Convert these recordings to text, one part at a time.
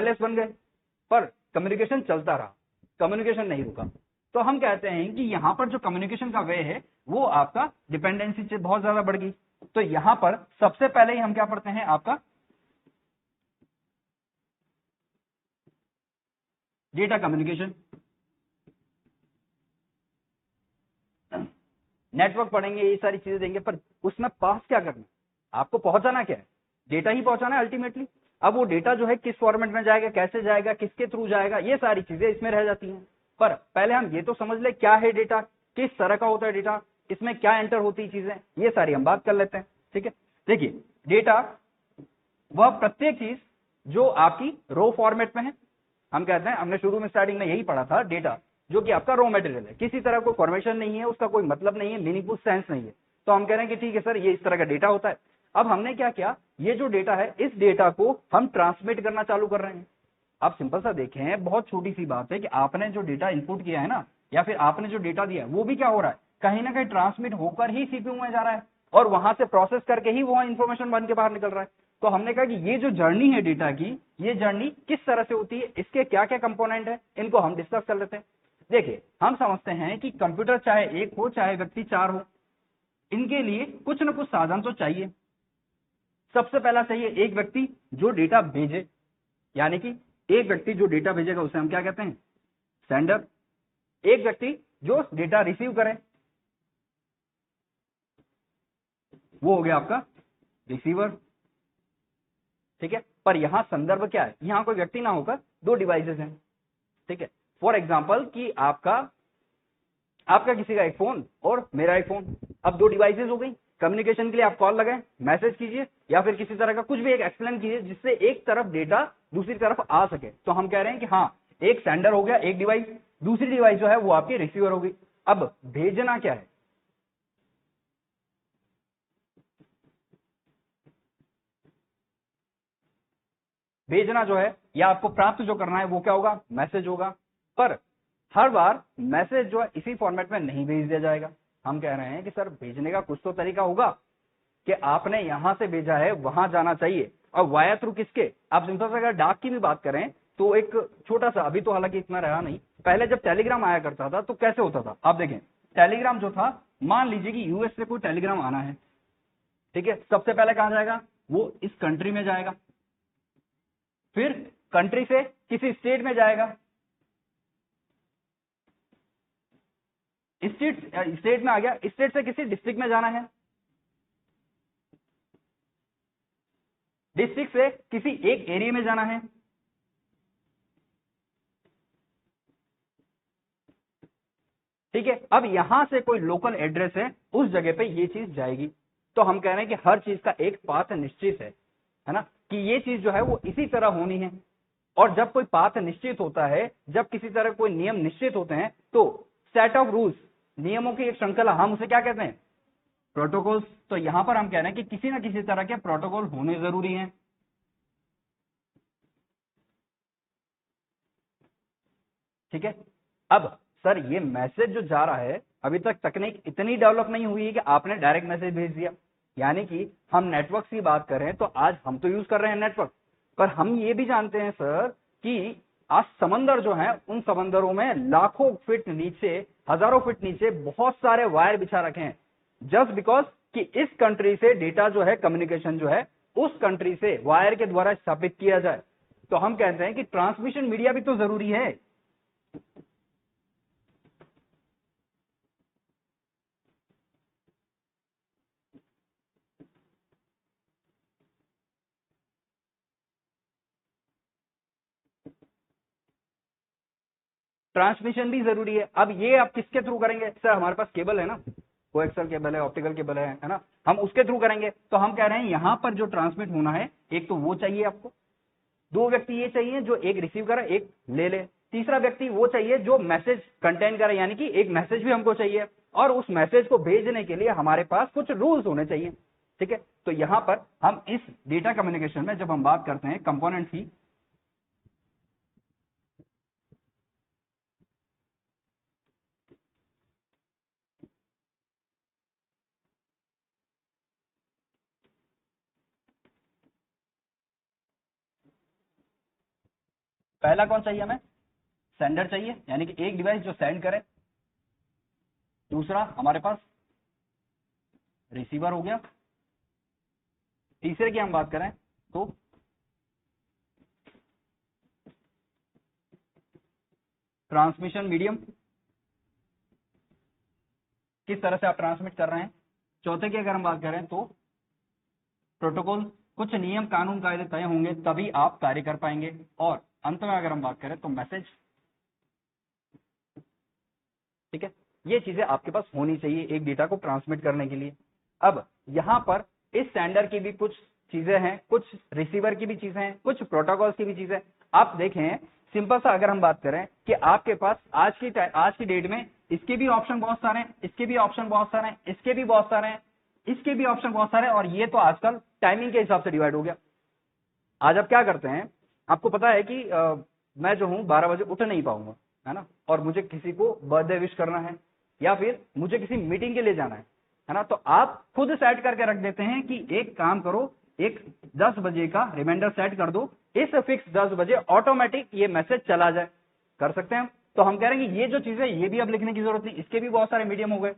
Wireless बन गए, पर कम्युनिकेशन चलता रहा, कम्युनिकेशन नहीं रुका। तो हम कहते हैं कि यहां पर जो कम्युनिकेशन का वे है वो आपका डिपेंडेंसी से बहुत ज्यादा बढ़ गई। तो यहां पर सबसे पहले ही हम क्या पढ़ते हैं, आपका डेटा कम्युनिकेशन, नेटवर्क पढ़ेंगे, ये सारी चीजें देंगे, पर उसमें पास क्या करना, आपको पहुंचाना क्या है, डेटा ही पहुंचाना है अल्टीमेटली। अब वो डेटा जो है किस फॉर्मेट में जाएगा, कैसे जाएगा, किसके थ्रू जाएगा, ये सारी चीजें इसमें रह जाती हैं। पर पहले हम ये तो समझ ले क्या है डेटा, किस तरह का होता है डेटा, इसमें क्या एंटर होती है चीजें, ये सारी हम बात कर लेते हैं। ठीक है, देखिए डेटा वह प्रत्येक चीज जो आपकी रो फॉर्मेट में है, हम कहते हैं, हमने शुरू में स्टार्टिंग में यही पढ़ा था, डेटा जो कि आपका रॉ मटेरियल है, किसी तरह कोई फॉर्मेशन नहीं है, उसका कोई मतलब नहीं है, मीनिंगफुल सेंस नहीं है, तो हम कह रहे हैं कि ठीक है सर ये इस तरह का डेटा होता है। अब हमने क्या किया, ये जो डेटा है इस डेटा को हम ट्रांसमिट करना चालू कर रहे हैं। आप सिंपल सा देखें, बहुत छोटी सी बात है कि आपने जो डेटा इनपुट किया है ना, या फिर आपने जो डेटा दिया है, वो भी क्या हो रहा है, कहीं ना कहीं ट्रांसमिट होकर ही सीपीयू में जा रहा है, और वहां से प्रोसेस करके ही वो इंफॉर्मेशन बन के बाहर निकल रहा है। तो हमने कहा कि ये जो जर्नी है डेटा की, ये जर्नी किस तरह से होती है, इसके क्या क्या कंपोनेंट है, इनको हम डिस्कस कर लेते हैं। देखिए हम समझते हैं कि कंप्यूटर चाहे एक हो चाहे व्यक्ति चार हो, इनके लिए कुछ न कुछ साधन तो चाहिए। सबसे पहला चाहिए एक व्यक्ति जो डेटा भेजे, यानी कि एक व्यक्ति जो डेटा भेजेगा उसे हम क्या कहते हैं, सेंडर। एक व्यक्ति जो डेटा रिसीव करे, वो हो गया आपका रिसीवर। ठीक है, पर यहां संदर्भ क्या है, यहां कोई व्यक्ति ना होकर दो डिवाइसेस हैं। ठीक है, फॉर एग्जाम्पल कि आपका किसी का एक फोन और मेरा एक फोन, अब दो डिवाइसेस हो गई। कम्युनिकेशन के लिए आप कॉल लगाएं, मैसेज कीजिए, या फिर किसी तरह का कुछ भी एक एक्सप्लेन कीजिए जिससे एक तरफ डेटा दूसरी तरफ आ सके। तो हम कह रहे हैं कि हाँ, एक सेंडर हो गया एक डिवाइस, दूसरी डिवाइस जो है वो आपकी रिसीवर हो गई। अब भेजना क्या है, भेजना जो है या आपको प्राप्त जो करना है वो क्या होगा, मैसेज होगा। पर हर बार मैसेज जो है इसी फॉर्मेट में नहीं भेज दिया जाएगा। हम कह रहे हैं कि सर भेजने का कुछ तो तरीका होगा कि आपने यहां से भेजा है वहां जाना चाहिए, और वाया थ्रू किसके, आप सिंपल से अगर डाक की भी बात करें तो एक छोटा सा, अभी तो हालांकि इतना रहा नहीं, पहले जब टेलीग्राम आया करता था तो कैसे होता था, आप देखें टेलीग्राम जो था, मान लीजिए कि यूएस से कोई टेलीग्राम आना है, ठीक है, सबसे पहले कहां जाएगा, वो इस कंट्री में जाएगा, फिर कंट्री से किसी स्टेट में जाएगा, स्टेट में आ गया, स्टेट से किसी डिस्ट्रिक्ट में जाना है, डिस्ट्रिक्ट से किसी एक एरिया में जाना है, ठीक है। अब यहां से कोई लोकल एड्रेस है, उस जगह पे ये चीज जाएगी। तो हम कह रहे हैं कि हर चीज का एक पाथ निश्चित है ना, कि ये चीज जो है वो इसी तरह होनी है। और जब कोई पाथ निश्चित होता है, जब किसी तरह कोई नियम निश्चित होते हैं, तो सेट ऑफ रूल्स, नियमों की एक श्रृंखला, हम उसे क्या कहते हैं, प्रोटोकॉल्स। तो यहां पर हम कह रहे हैं कि किसी ना किसी तरह के प्रोटोकॉल होने जरूरी हैं। ठीक है, अब सर ये मैसेज जो जा रहा है, अभी तक तकनीक इतनी डेवलप नहीं हुई है कि आपने डायरेक्ट मैसेज भेज दिया। यानी कि हम नेटवर्क की बात करें तो आज हम तो यूज कर रहे हैं नेटवर्क, पर हम ये भी जानते हैं सर कि आज समंदर जो है, उन समंदरों में लाखों फीट नीचे, हजारों फीट नीचे बहुत सारे वायर बिछा रखे हैं, जस्ट बिकॉज कि इस कंट्री से डेटा जो है, कम्युनिकेशन जो है, उस कंट्री से वायर के द्वारा स्थापित किया जाए। तो हम कहते हैं कि ट्रांसमिशन मीडिया भी तो जरूरी है। ट्रांसमिशन भी जरूरी है। अब ये आप किसके थ्रू करेंगे, सर हमारे पास केबल है ना, कोएक्सल केबल है, ऑप्टिकल केबल है ना, हम उसके थ्रू करेंगे। तो हम कह रहे हैं यहां पर जो ट्रांसमिट होना है, एक तो वो चाहिए आपको, दो व्यक्ति ये चाहिए जो एक रिसीव करे एक ले ले, तीसरा व्यक्ति वो चाहिए जो मैसेज कंटेन करे, यानी कि एक मैसेज भी हमको चाहिए, और उस मैसेज को भेजने के लिए हमारे पास कुछ रूल्स होने चाहिए। ठीक है, तो यहां पर हम इस डेटा कम्युनिकेशन में जब हम बात करते हैं कंपोनेंट की, पहला कौन चाहिए हमें, सेंडर चाहिए, यानी कि एक डिवाइस जो सेंड करे। दूसरा हमारे पास रिसीवर हो गया। तीसरे की हम बात करें तो ट्रांसमिशन मीडियम, किस तरह से आप ट्रांसमिट कर रहे हैं। चौथे की अगर हम बात करें तो प्रोटोकॉल, कुछ नियम कानून कायदे तय होंगे तभी आप कार्य कर पाएंगे। और अंत में अगर हम बात करें तो मैसेज। ठीक है, ये चीजें आपके पास होनी चाहिए एक डेटा को ट्रांसमिट करने के लिए। अब यहां पर इस सेंडर की भी कुछ चीजें हैं, कुछ रिसीवर की भी चीजें हैं, कुछ प्रोटोकॉल्स की भी चीजें। आप देखें सिंपल सा अगर हम बात करें कि आपके पास आज की डेट में इसके भी ऑप्शन बहुत सारे हैं, इसके भी ऑप्शन बहुत सारे हैं, इसके भी बहुत सारे हैं, इसके भी ऑप्शन बहुत सारे हैं, और ये तो आजकल टाइमिंग के हिसाब से डिवाइड हो गया। आज आप क्या करते हैं, आपको पता है कि मैं जो हूं 12 बजे उठ नहीं पाऊंगा, है ना, और मुझे किसी को बर्थडे विश करना है या फिर मुझे किसी मीटिंग के लिए जाना है ना, तो आप खुद सेट करके रख देते हैं कि एक काम करो, एक 10 बजे का रिमाइंडर सेट कर दो, इस फिक्स 10 बजे ऑटोमेटिक ये मैसेज चला जाए। कर सकते हैं हम। तो हम कह रहे हैं कि ये जो चीजें ये भी अब लिखने की जरूरत नहीं, इसके भी बहुत सारे मीडियम हो गए।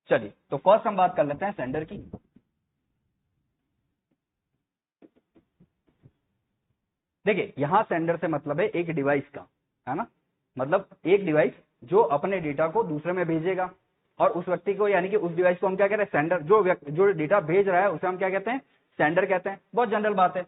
चलिए तो फर्स्ट हम बात कर लेते हैं सेंडर की। देखिए यहां सेंडर से मतलब है एक डिवाइस का, है ना, मतलब एक डिवाइस जो अपने डेटा को दूसरे में भेजेगा, और उस व्यक्ति को यानी कि उस डिवाइस को हम क्या कहते हैं, सेंडर। जो डेटा भेज रहा है उसे हम क्या कहते हैं, सेंडर कहते हैं। बहुत जनरल बात है।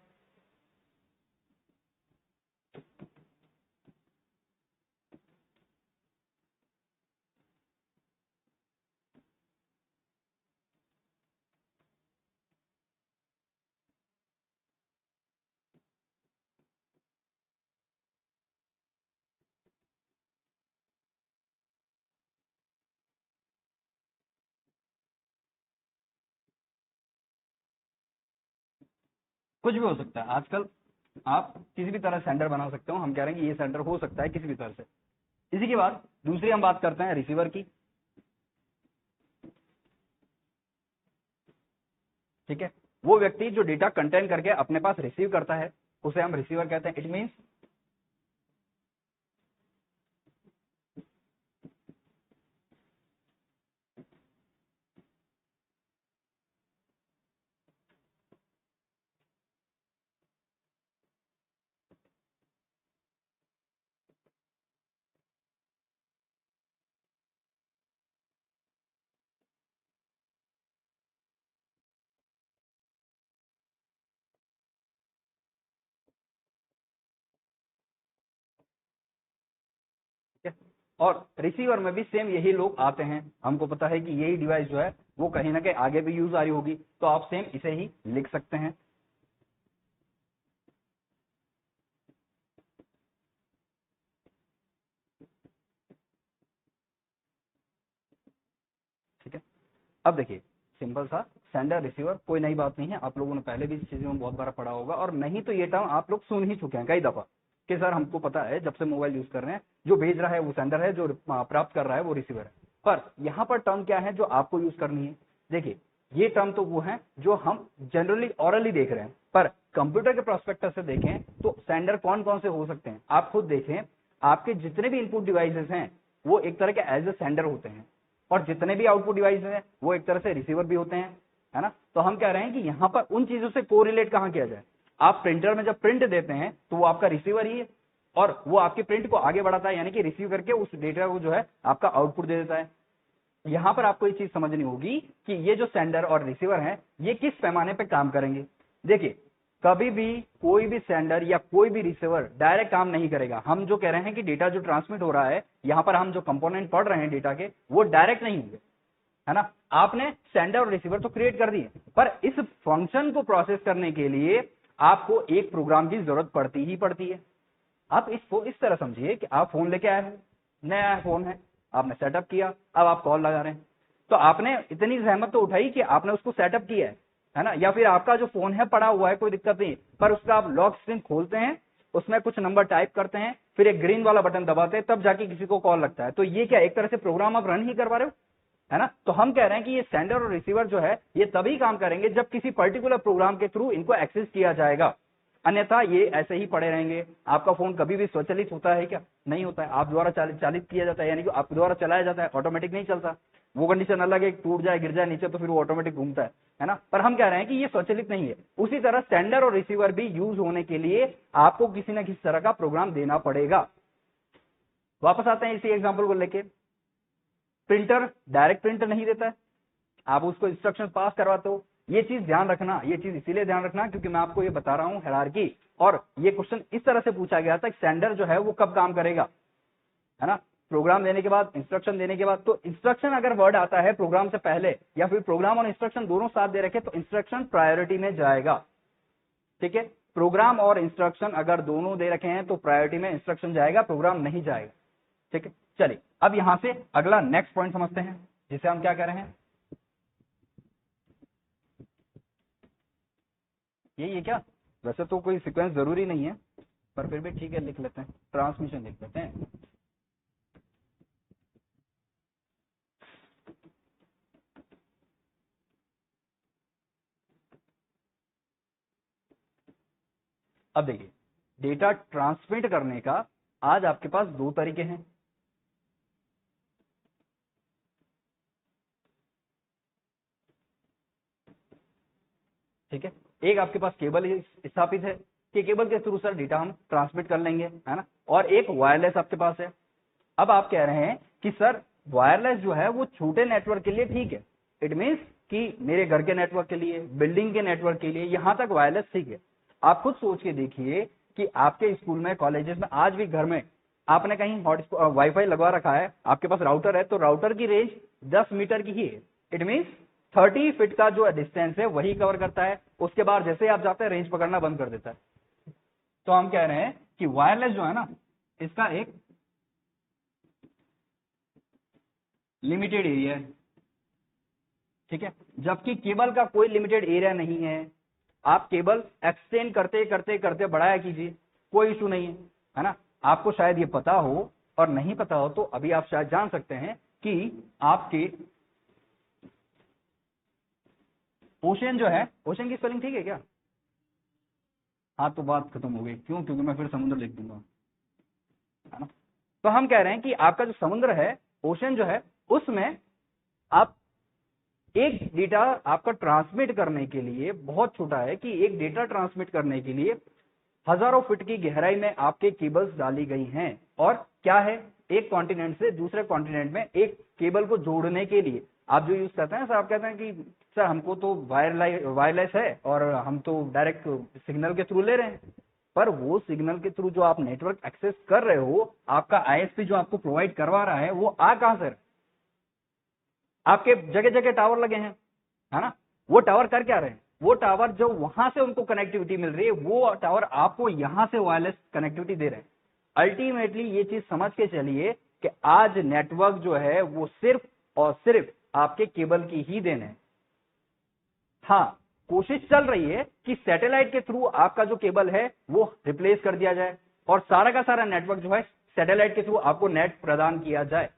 कुछ भी हो सकता है आजकल, आप किसी भी तरह सेंडर बना सकते हो। हम कह रहे हैं कि ये सेंडर हो सकता है किसी भी तरह से। इसी के बाद दूसरी हम बात करते हैं रिसीवर की। ठीक है, वो व्यक्ति जो डेटा कंटेन करके अपने पास रिसीव करता है उसे हम रिसीवर कहते हैं। इट मीन्स और रिसीवर में भी सेम यही लोग आते हैं। हमको पता है कि यही डिवाइस जो है वो कहीं ना कहीं आगे भी यूज आ रही होगी, तो आप सेम इसे ही लिख सकते हैं। ठीक है, अब देखिए सिंपल सा सेंडर रिसीवर कोई नई बात नहीं है, आप लोगों ने पहले भी इस चीजों में बहुत बार पढ़ा होगा, और नहीं तो ये टर्म आप लोग सुन ही चुके हैं कई दफा कि सर हमको पता है जब से मोबाइल यूज कर रहे हैं जो भेज रहा है वो सेंडर है, जो प्राप्त कर रहा है वो रिसीवर है। पर यहाँ पर टर्म क्या है जो आपको यूज करनी है। देखिए ये टर्म तो वो है जो हम जनरली ऑरली देख रहे हैं, पर कंप्यूटर के प्रोस्पेक्टर से देखें तो सेंडर कौन कौन से हो सकते हैं। आप खुद देखें, आपके जितने भी इनपुट डिवाइसेस हैं वो एक तरह के एज ए सेंडर होते हैं, और जितने भी आउटपुट डिवाइस हैं वो एक तरह से रिसीवर भी होते हैं, है ना। तो हम कह रहे हैं कि यहाँ पर उन चीजों से कोरिलेट कहाँ किया जाए। आप प्रिंटर में जब प्रिंट देते हैं तो वो आपका रिसीवर ही है, और वो आपके प्रिंट को आगे बढ़ाता है, यानी कि रिसीव करके उस डेटा को जो है आपका आउटपुट दे देता है। यहां पर आपको ये चीज समझनी होगी कि ये जो सेंडर और रिसीवर है ये किस पैमाने पे काम करेंगे। देखिए कभी भी कोई भी सेंडर या कोई भी रिसीवर डायरेक्ट काम नहीं करेगा। हम जो कह रहे हैं कि डेटा जो ट्रांसमिट हो रहा है, यहां पर हम जो कंपोनेंट पढ़ रहे हैं डेटा के, वो डायरेक्ट नहीं होंगे, है ना। आपने सेंडर और रिसीवर तो क्रिएट कर दिए, पर इस फंक्शन को प्रोसेस करने के लिए आपको एक प्रोग्राम की जरूरत पड़ती ही पड़ती है। आप इसको इस तरह समझिए कि आप फोन लेके आए हो, नया फोन है, आपने सेटअप किया, अब आप कॉल लगा रहे हैं, तो आपने इतनी जहमत तो उठाई कि आपने उसको सेटअप किया है ना। या फिर आपका जो फोन है पड़ा हुआ है, कोई दिक्कत नहीं, पर उसका आप लॉक स्क्रीन खोलते हैं, उसमें कुछ नंबर टाइप करते हैं, फिर एक ग्रीन वाला बटन दबाते हैं, तब जाके किसी को कॉल लगता है। तो ये क्या एक तरह से प्रोग्राम आप रन ही करवा रहे हो, है ना। तो हम कह रहे हैं कि ये सेंडर और रिसीवर जो है ये तभी काम करेंगे जब किसी पर्टिकुलर प्रोग्राम के थ्रू इनको एक्सेस किया जाएगा, अन्यथा ये ऐसे ही पड़े रहेंगे। आपका फोन कभी भी स्वचालित होता है क्या? नहीं होता है। आप द्वारा चालित किया जाता है, यानी कि आप द्वारा चलाया जाता है, ऑटोमेटिक नहीं चलता। वो कंडीशन अलग है, टूट जाए गिर जाए नीचे तो फिर वो ऑटोमेटिक घूमता है ना। पर हम कह रहे हैं कि ये स्वचालित नहीं है। उसी तरह सेंडर और रिसीवर भी यूज होने के लिए आपको किसी न किसी तरह का प्रोग्राम देना पड़ेगा। वापस आते हैं इसी एग्जाम्पल को लेके। प्रिंटर डायरेक्ट प्रिंट नहीं देता है, आप उसको इंस्ट्रक्शन पास करवाते हो। ये चीज ध्यान रखना, ये चीज इसीलिए ध्यान रखना क्योंकि मैं आपको ये बता रहा हूं हायरार्की, और ये क्वेश्चन इस तरह से पूछा गया था कि सेंडर जो है वो कब काम करेगा, है ना। प्रोग्राम देने के बाद, इंस्ट्रक्शन देने के बाद, तो इंस्ट्रक्शन अगर वर्ड आता है प्रोग्राम से पहले या फिर प्रोग्राम और इंस्ट्रक्शन दोनों साथ दे रखे तो इंस्ट्रक्शन प्रायोरिटी में जाएगा। ठीक है, प्रोग्राम और इंस्ट्रक्शन अगर दोनों दे रखे हैं तो प्रायोरिटी में इंस्ट्रक्शन जाएगा, प्रोग्राम नहीं जाएगा। ठीक है, चलिए अब यहां से अगला नेक्स्ट पॉइंट समझते हैं, जिसे हम क्या कह रहे हैं, यही है क्या? वैसे तो कोई सीक्वेंस जरूरी नहीं है, पर फिर भी ठीक है, लिख लेते हैं, ट्रांसमिशन लिख लेते हैं। अब देखिए, डेटा ट्रांसमिट करने का आज आपके पास दो तरीके हैं। ठीक है, एक आपके पास केबल स्थापित है कि केबल के थ्रू सर डेटा हम ट्रांसमिट कर लेंगे, है ना, और एक वायरलेस आपके पास है। अब आप कह रहे हैं कि सर वायरलेस जो है वो छोटे नेटवर्क के लिए ठीक है, इट मींस कि मेरे घर के नेटवर्क के लिए, बिल्डिंग के नेटवर्क के लिए यहां तक वायरलेस ठीक है। आप खुद सोच के देखिए कि आपके स्कूल में, कॉलेजेस में, आज भी घर में आपने कहीं वाईफाई लगवा रखा है, आपके पास राउटर है, तो राउटर की रेंज 10 मीटर की ही है। इट मींस 30 फीट का जो डिस्टेंस है वही कवर करता है। उसके बाद जैसे ही आप जाते हैं रेंज पकड़ना बंद कर देता है। तो हम कह रहे हैं कि वायरलेस जो है ना, इसका एक लिमिटेड एरिया है। ठीक है, जबकि केबल का कोई लिमिटेड एरिया नहीं है। आप केबल एक्सटेंड करते करते करते बढ़ाया कीजिए, कोई इशू नहीं है ना। आपको शायद ये पता हो, और नहीं पता हो तो अभी आप शायद जान सकते हैं कि आपके ओशन जो है, ओशन की स्पेलिंग ठीक है क्या? हाँ, तो बात खत्म हो गई। क्यों? क्योंकि मैं फिर समुद्र लिख दूंगा, है ना। तो हम कह रहे हैं कि आपका जो समुद्र है, ओशन जो है, उसमें आप एक डेटा आपका ट्रांसमिट करने के लिए बहुत छोटा है कि एक डेटा ट्रांसमिट करने के लिए हजारों फीट की गहराई में आपके केबल्स डाली गई हैं। और क्या है, एक कॉन्टिनेंट से दूसरे कॉन्टिनेंट में एक केबल को जोड़ने के लिए आप जो यूज करते हैं, सर आप कहते हैं कि सर हमको तो वायरलेस है और हम तो डायरेक्ट सिग्नल के थ्रू ले रहे हैं। पर वो सिग्नल के थ्रू जो आप नेटवर्क एक्सेस कर रहे हो, आपका आईएसपी जो आपको प्रोवाइड करवा रहा है, वो आ कहां से? आपके जगह जगह टावर लगे हैं, है ना। वो टावर कर क्या रहे हैं? वो टावर जो वहां से उनको कनेक्टिविटी मिल रही है, वो टावर आपको यहां से वायरलेस कनेक्टिविटी दे रहे हैं। अल्टीमेटली ये चीज समझ के चलिए कि आज नेटवर्क जो है वो सिर्फ और सिर्फ आपके केबल की ही देन है। हाँ, कोशिश चल रही है कि सैटेलाइट के थ्रू आपका जो केबल है वो रिप्लेस कर दिया जाए और सारा का सारा नेटवर्क जो है सैटेलाइट के थ्रू आपको नेट प्रदान किया जाए,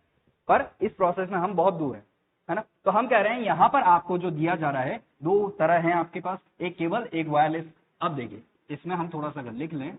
पर इस प्रोसेस में हम बहुत दूर हैं, है ना। तो हम कह रहे हैं यहां पर आपको जो दिया जा रहा है, दो तरह है आपके पास, एक केबल, एक वायरलेस। अब देखिए, इसमें हम थोड़ा सा अगर लिख लें,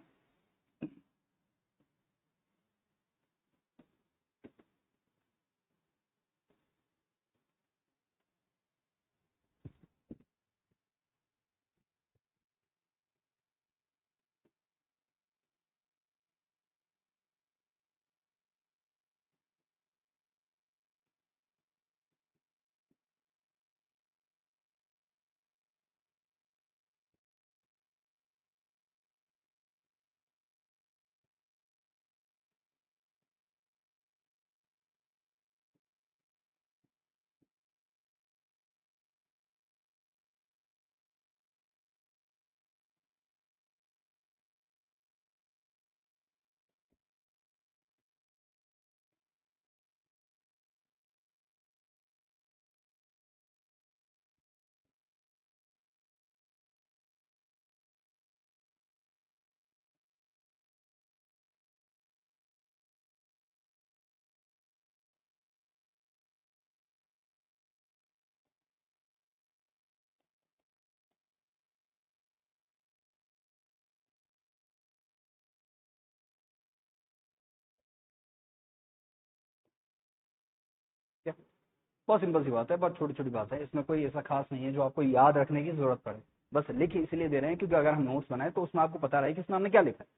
बहुत सिंपल सी बात है, बहुत छोटी छोटी बात है, इसमें कोई ऐसा खास नहीं है जो आपको याद रखने की जरूरत पड़े। बस लिख इसलिए दे रहे हैं क्योंकि अगर हम नोट्स बनाए तो उसमें आपको पता रहे कि इसमें हमने क्या लिखा है।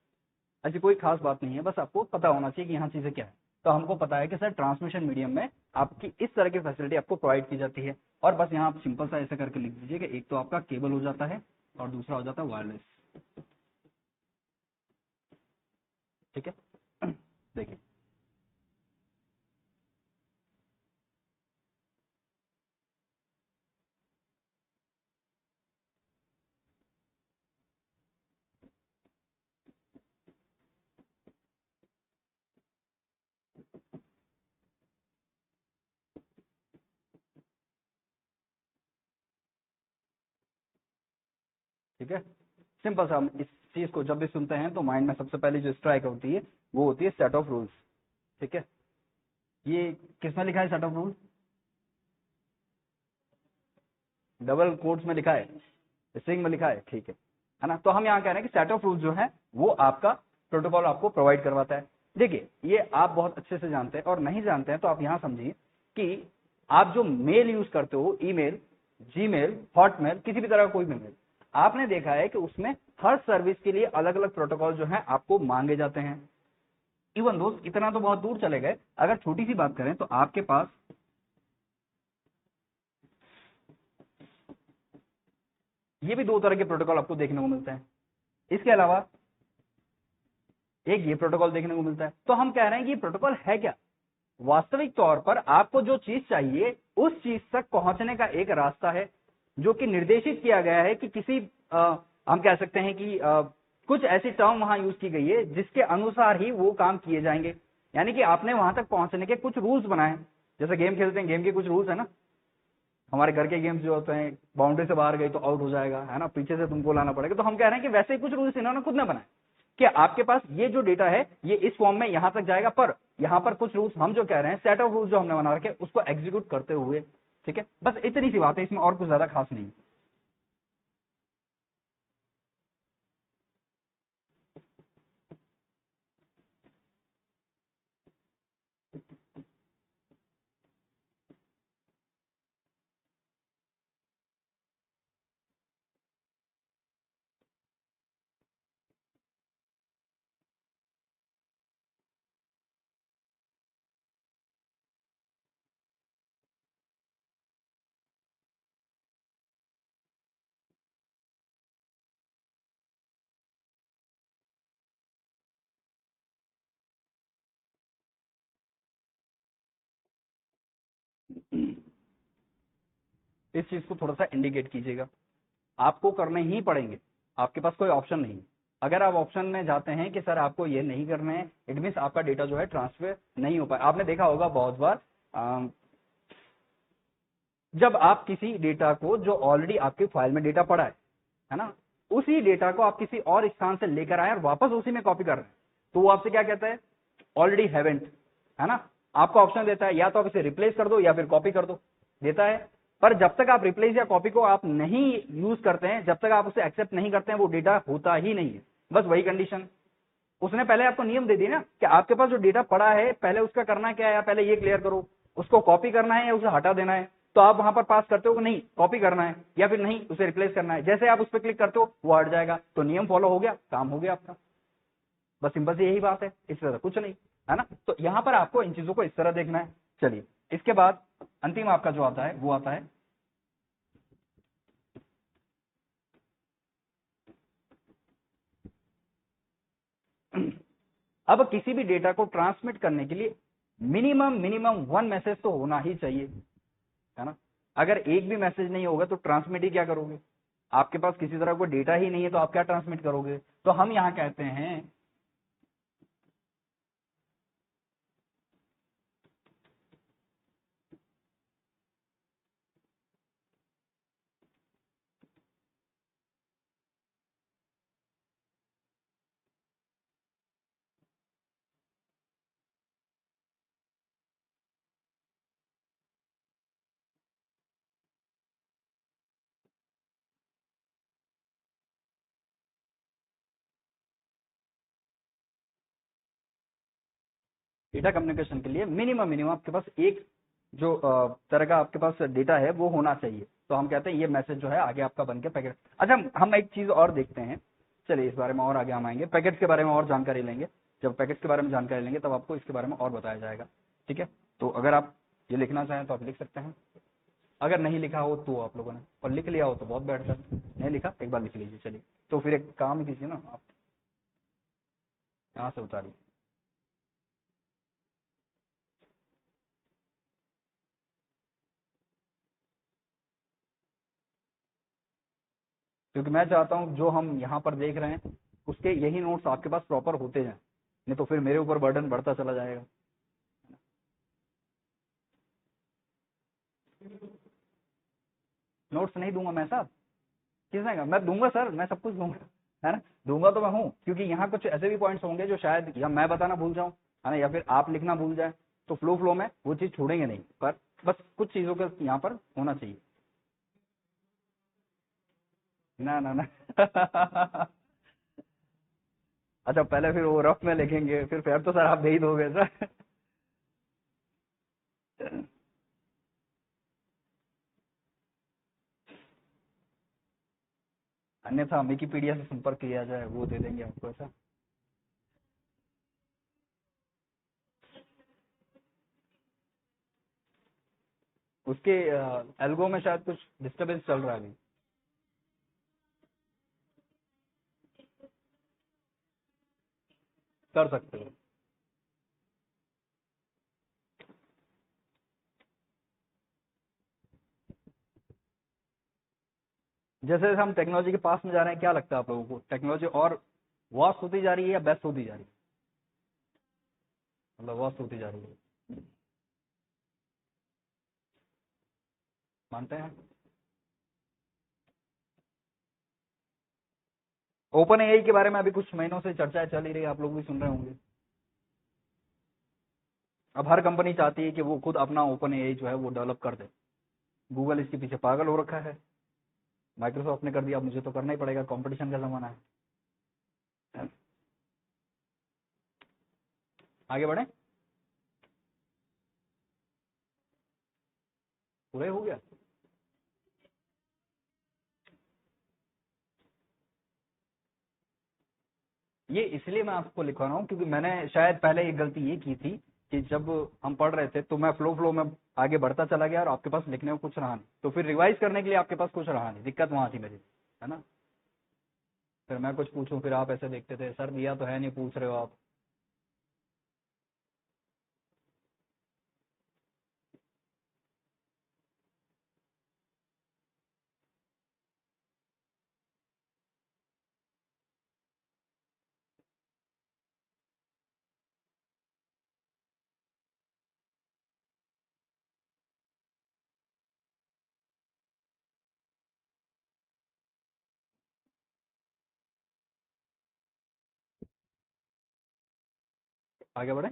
ऐसी कोई खास बात नहीं है, बस आपको पता होना चाहिए कि यहाँ चीजें क्या है। तो हमको पता है कि सर ट्रांसमिशन मीडियम में आपकी इस तरह की फैसिलिटी आपको प्रोवाइड की जाती है। और बस यहाँ आप सिंपल सा ऐसे करके लिख दीजिए कि एक तो आपका केबल हो जाता है और दूसरा हो जाता है वायरलेस। ठीक है, देखिए ठीक है, सिंपल सा। हम इस चीज को जब भी सुनते हैं तो माइंड में सबसे पहले जो स्ट्राइक होती है वो होती है सेट ऑफ रूल्स। ठीक है, ये किसमें लिखा है set of rules? Double quotes में लिखा है, स्ट्रिंग में लिखा है, ठीक है ना। तो हम यहाँ कह रहे हैं कि सेट ऑफ रूल्स जो है वो आपका प्रोटोकॉल आपको प्रोवाइड करवाता है। देखिए ये आप बहुत अच्छे से जानते हैं, और नहीं जानते हैं तो आप यहाँ समझिए कि आप जो मेल यूज करते हो, ईमेल, जीमेल, हॉटमेल, किसी भी तरह का कोई भी मेल, आपने देखा है कि उसमें हर सर्विस के लिए अलग अलग प्रोटोकॉल जो है आपको मांगे जाते हैं। इवन दोस्त इतना तो बहुत दूर चले गए, अगर छोटी सी बात करें तो आपके पास ये भी दो तरह के प्रोटोकॉल आपको देखने को मिलते हैं। इसके अलावा एक ये प्रोटोकॉल देखने को मिलता है। तो हम कह रहे हैं कि ये प्रोटोकॉल है क्या? वास्तविक तौर पर आपको जो चीज चाहिए उस चीज तक पहुंचने का एक रास्ता है जो कि निर्देशित किया गया है कि किसी हम कह सकते हैं कि कुछ ऐसी टर्म वहां यूज की गई है जिसके अनुसार ही वो काम किए जाएंगे। यानी कि आपने वहां तक पहुंचने के कुछ रूल्स बनाए। जैसे गेम खेलते हैं, गेम के कुछ रूल्स है ना। हमारे घर के गेम्स जो होते हैं, बाउंड्री से बाहर गई तो आउट हो जाएगा, है ना, पीछे से तुमको लाना पड़ेगा। तो हम कह रहे हैं कि वैसे ही कुछ रूल्स इन्होंने खुद ने बनाए कि आपके पास ये जो डेटा है ये इस फॉर्म में यहां तक जाएगा, पर यहां पर कुछ रूल्स हम जो कह रहे हैं, सेट ऑफ रूल्स जो हमने बना रखे उसको एग्जीक्यूट करते हुए। ठीक है, बस इतनी सी बात है, इसमें और कुछ ज्यादा खास नहीं। इस चीज को थोड़ा सा इंडिकेट कीजिएगा, आपको करने ही पड़ेंगे, आपके पास कोई ऑप्शन नहीं। अगर आप ऑप्शन में जाते हैं कि सर आपको ये नहीं करना है, इट मीन आपका डेटा जो है ट्रांसफर नहीं हो पाए। आपने देखा होगा बहुत बार जब आप किसी डेटा को जो ऑलरेडी आपके फाइल में डेटा पड़ा है ना, उसी डेटा को आप किसी और स्थान से लेकर आए और वापस उसी में कॉपी कर रहे हैं, तो वो आपसे क्या कहता है? ऑलरेडी हैवेंट, है ना। आपको ऑप्शन देता है या तो आप इसे रिप्लेस कर दो या फिर कॉपी कर दो, देता है। पर जब तक आप रिप्लेस या कॉपी को आप नहीं यूज करते हैं, जब तक आप उसे एक्सेप्ट नहीं करते हैं, वो डेटा होता ही नहीं है। बस वही कंडीशन, उसने पहले आपको नियम दे दिया ना कि आपके पास जो डेटा पड़ा है पहले उसका करना क्या है, पहले ये क्लियर करो, उसको कॉपी करना है या उसे हटा देना है। तो आप वहां पर पास करते हो कि नहीं कॉपी करना है, या फिर नहीं उसे रिप्लेस करना है। जैसे आप उस पर क्लिक करते हो वो हट जाएगा, तो नियम फॉलो हो गया, काम हो गया आपका। बस सिंपल से यही बात है, इस तरह कुछ नहीं, है ना। तो यहां पर आपको इन चीजों को इस तरह देखना है। चलिए, इसके बाद अंतिम आपका जो आता है वो आता है अब किसी भी डेटा को ट्रांसमिट करने के लिए मिनिमम वन मैसेज तो होना ही चाहिए, है ना। अगर एक भी मैसेज नहीं होगा तो ट्रांसमिट ही क्या करोगे? आपके पास किसी तरह कोई डेटा ही नहीं है तो आप क्या ट्रांसमिट करोगे? तो हम यहां कहते हैं डेटा कम्युनिकेशन के लिए मिनिमम आपके पास एक जो तरह का आपके पास डेटा है वो होना चाहिए। तो हम कहते हैं ये मैसेज जो है आगे आपका बन के पैकेट। अच्छा, हम एक चीज और देखते हैं, चलिए इस बारे में और आगे हम आएंगे, पैकेट्स के बारे में और जानकारी लेंगे। जब पैकेट्स के बारे में जानकारी लेंगे तब आपको इसके बारे में और बताया जाएगा। ठीक है, तो अगर आप ये लिखना चाहें तो आप लिख सकते हैं, अगर नहीं लिखा हो तो आप लोगों ने, और लिख लिया हो तो बहुत बेहतर, नहीं लिखा एक बार लिख लीजिए। चलिए, तो फिर एक काम कीजिए ना, आप यहाँ से उतारिए। क्योंकि मैं चाहता हूँ जो हम यहाँ पर देख रहे हैं उसके यही नोट्स आपके पास प्रॉपर होते जाएं, नहीं तो फिर मेरे ऊपर बर्डन बढ़ता चला जाएगा। नोट्स नहीं दूंगा मैं साहब, किसने कहा? मैं दूंगा सर, मैं सब कुछ दूंगा, है ना, दूंगा तो मैं हूँ, क्योंकि यहाँ कुछ ऐसे भी पॉइंट्स होंगे जो शायद या मैं बताना भूल जाऊँ, है ना, या फिर आप लिखना भूल जाए, तो फ्लो फ्लो में वो चीज छोड़ेंगे नहीं, पर बस कुछ चीजों का यहाँ पर होना चाहिए। ना ना ना अच्छा, पहले फिर वो रफ में लिखेंगे, फिर तो सर आप दे ही दोगे सर अन्यथा विकिपीडिया से संपर्क किया जाए, वो दे देंगे आपको ऐसा। उसके एल्गो में शायद कुछ डिस्टरबेंस चल रहा है अभी। कर सकते हो। जैसे जैसे हम टेक्नोलॉजी के पास में जा रहे हैं, क्या लगता है आप लोगों को, टेक्नोलॉजी और वास्ट होती जा रही है या बेस्ट होती जा रही है? मतलब वास्ट होती जा रही है, मानते हैं? ओपन एआई के बारे में अभी कुछ महीनों से चर्चाएं चल ही रही है, आप लोग भी सुन रहे होंगे। अब हर कंपनी चाहती है कि वो खुद अपना ओपन एआई जो है वो डेवलप कर दे। गूगल इसके पीछे पागल हो रखा है, माइक्रोसॉफ्ट ने कर दिया, अब मुझे तो करना ही पड़ेगा, कंपटीशन का जमाना है। आगे बढ़े, पूरे हो गया। ये इसलिए मैं आपको लिखवा रहा हूँ क्योंकि मैंने शायद पहले एक गलती ये की थी कि जब हम पढ़ रहे थे तो मैं फ्लो में आगे बढ़ता चला गया और आपके पास लिखने को कुछ रहा नहीं, तो फिर रिवाइज करने के लिए आपके पास कुछ रहा नहीं, दिक्कत वहां थी मेरी, है ना। फिर मैं कुछ पूछूं, फिर आप ऐसे देखते थे सर दिया तो है नहीं, पूछ रहे हो आप। आगे बढ़े।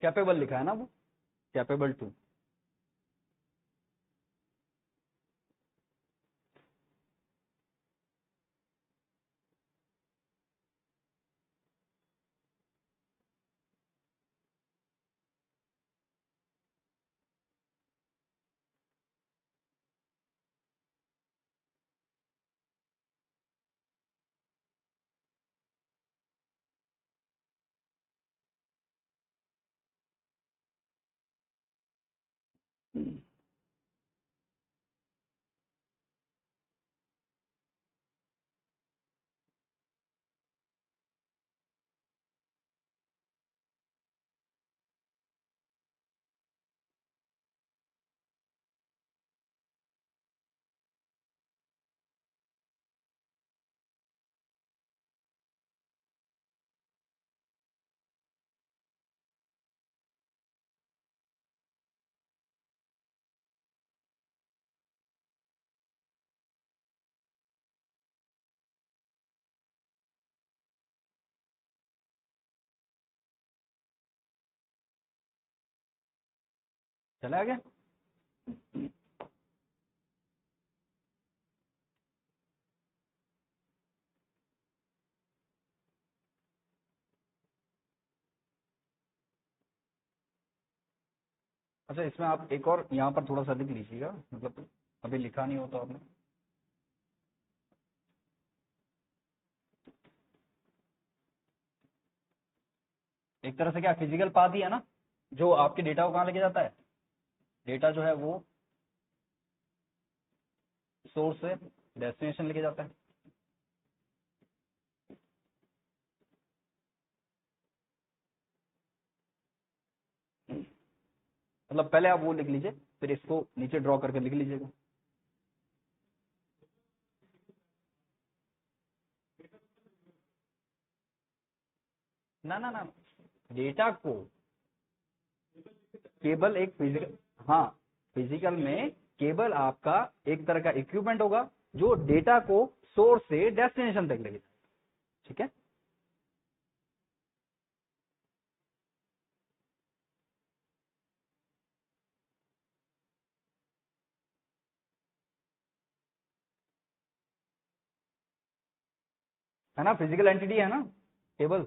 कैपेबल लिखा है ना वो, कैपेबल टू। चला गया। अच्छा, इसमें आप एक और यहाँ पर थोड़ा सा लिख लीजिएगा, मतलब अभी लिखा नहीं हो तो आपने। एक तरह से क्या फिजिकल पाथ ही है ना, जो आपके डेटा को कहाँ लेके जाता है, डेटा जो है वो सोर्स से डेस्टिनेशन लेके जाता है। मतलब पहले आप वो लिख लीजिए, फिर इसको नीचे ड्रॉ करके लिख लीजिएगा। ना ना ना, डेटा को केबल एक फिजिकल, हाँ, फिजिकल में केबल आपका एक तरह का इक्विपमेंट होगा जो डेटा को सोर्स से डेस्टिनेशन तक लेके जाएगा। ठीक है। है ना, फिजिकल एंटिटी है ना केबल।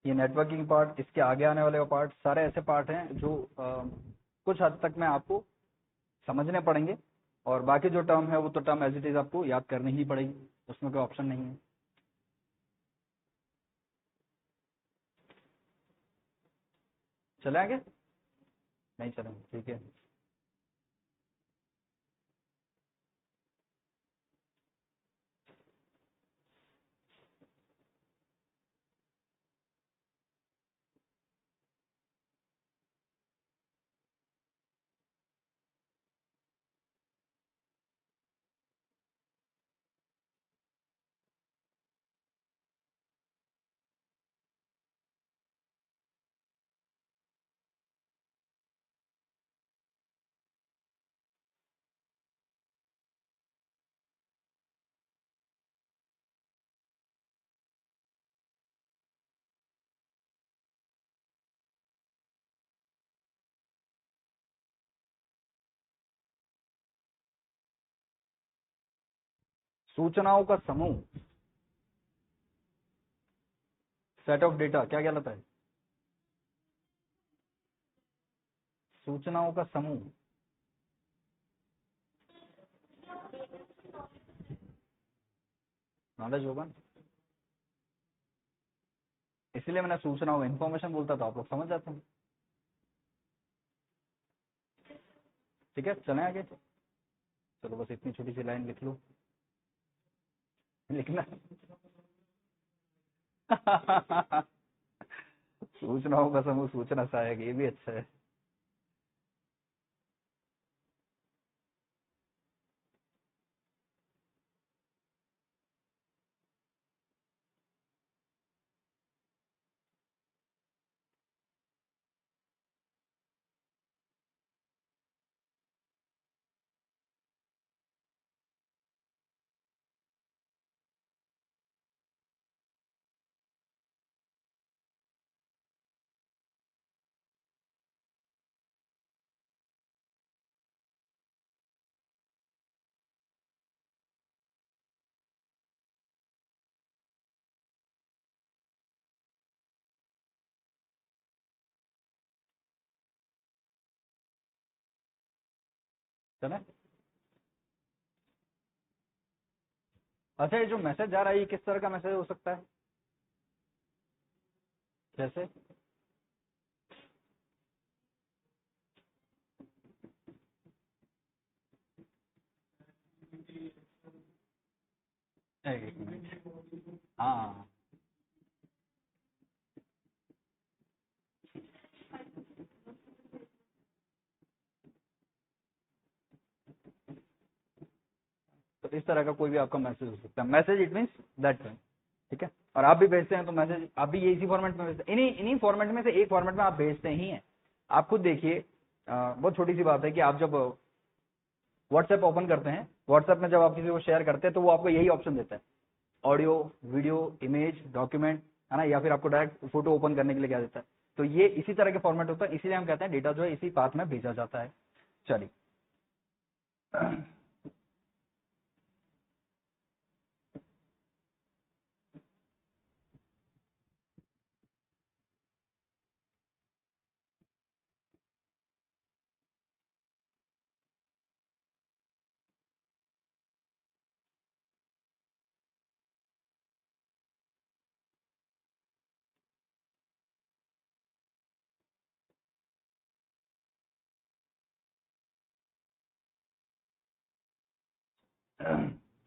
ये नेटवर्किंग पार्ट, इसके आगे आने वाले पार्ट सारे ऐसे पार्ट हैं जो कुछ हद तक में आपको समझने पड़ेंगे, और बाकी जो टर्म है वो तो टर्म एज इट इज आपको याद करनी ही पड़ेगी, उसमें कोई ऑप्शन नहीं है। चले आगे, नहीं चलेंगे, ठीक है। सूचनाओं का समूह, सेट ऑफ डेटा, क्या कहलाता है? सूचनाओं का समूह। नॉलेज होगा ना? इसलिए मैंने सूचनाओं इन्फॉर्मेशन बोलता था, आप लोग समझ जाते हैं। ठीक है, चलें आगे। चलो बस इतनी छोटी सी लाइन लिख लो, लिखना। सूचनाओं का समूह सूचना सहायक, ये भी अच्छा है। चले। अच्छा, ये जो मैसेज जा रहा है ये किस तरह का मैसेज हो सकता है? जैसे एक मिनट, हाँ तो इस तरह का कोई भी आपका मैसेज हो सकता है। मैसेज इट मीन्स दैट, ठीक है। और आप भी भेजते हैं तो मैसेज आप भी ये इसी फॉर्मेट में भेजते हैं, इन्हीं फॉर्मेट में से एक फॉर्मेट में आप भेजते ही हैं। आप खुद देखिए, बहुत छोटी सी बात है कि आप जब व्हाट्सएप ओपन करते हैं, व्हाट्सएप में जब आप किसी को शेयर करते हैं तो वो आपको यही ऑप्शन देता है, ऑडियो, वीडियो, इमेज, डॉक्यूमेंट, है ना, या फिर आपको डायरेक्ट फोटो ओपन करने के लिए क्या देता है। तो ये इसी तरह के फॉर्मेट होता है, इसीलिए हम कहते हैं डेटा जो है इसी पाथ में भेजा जाता है। चलिए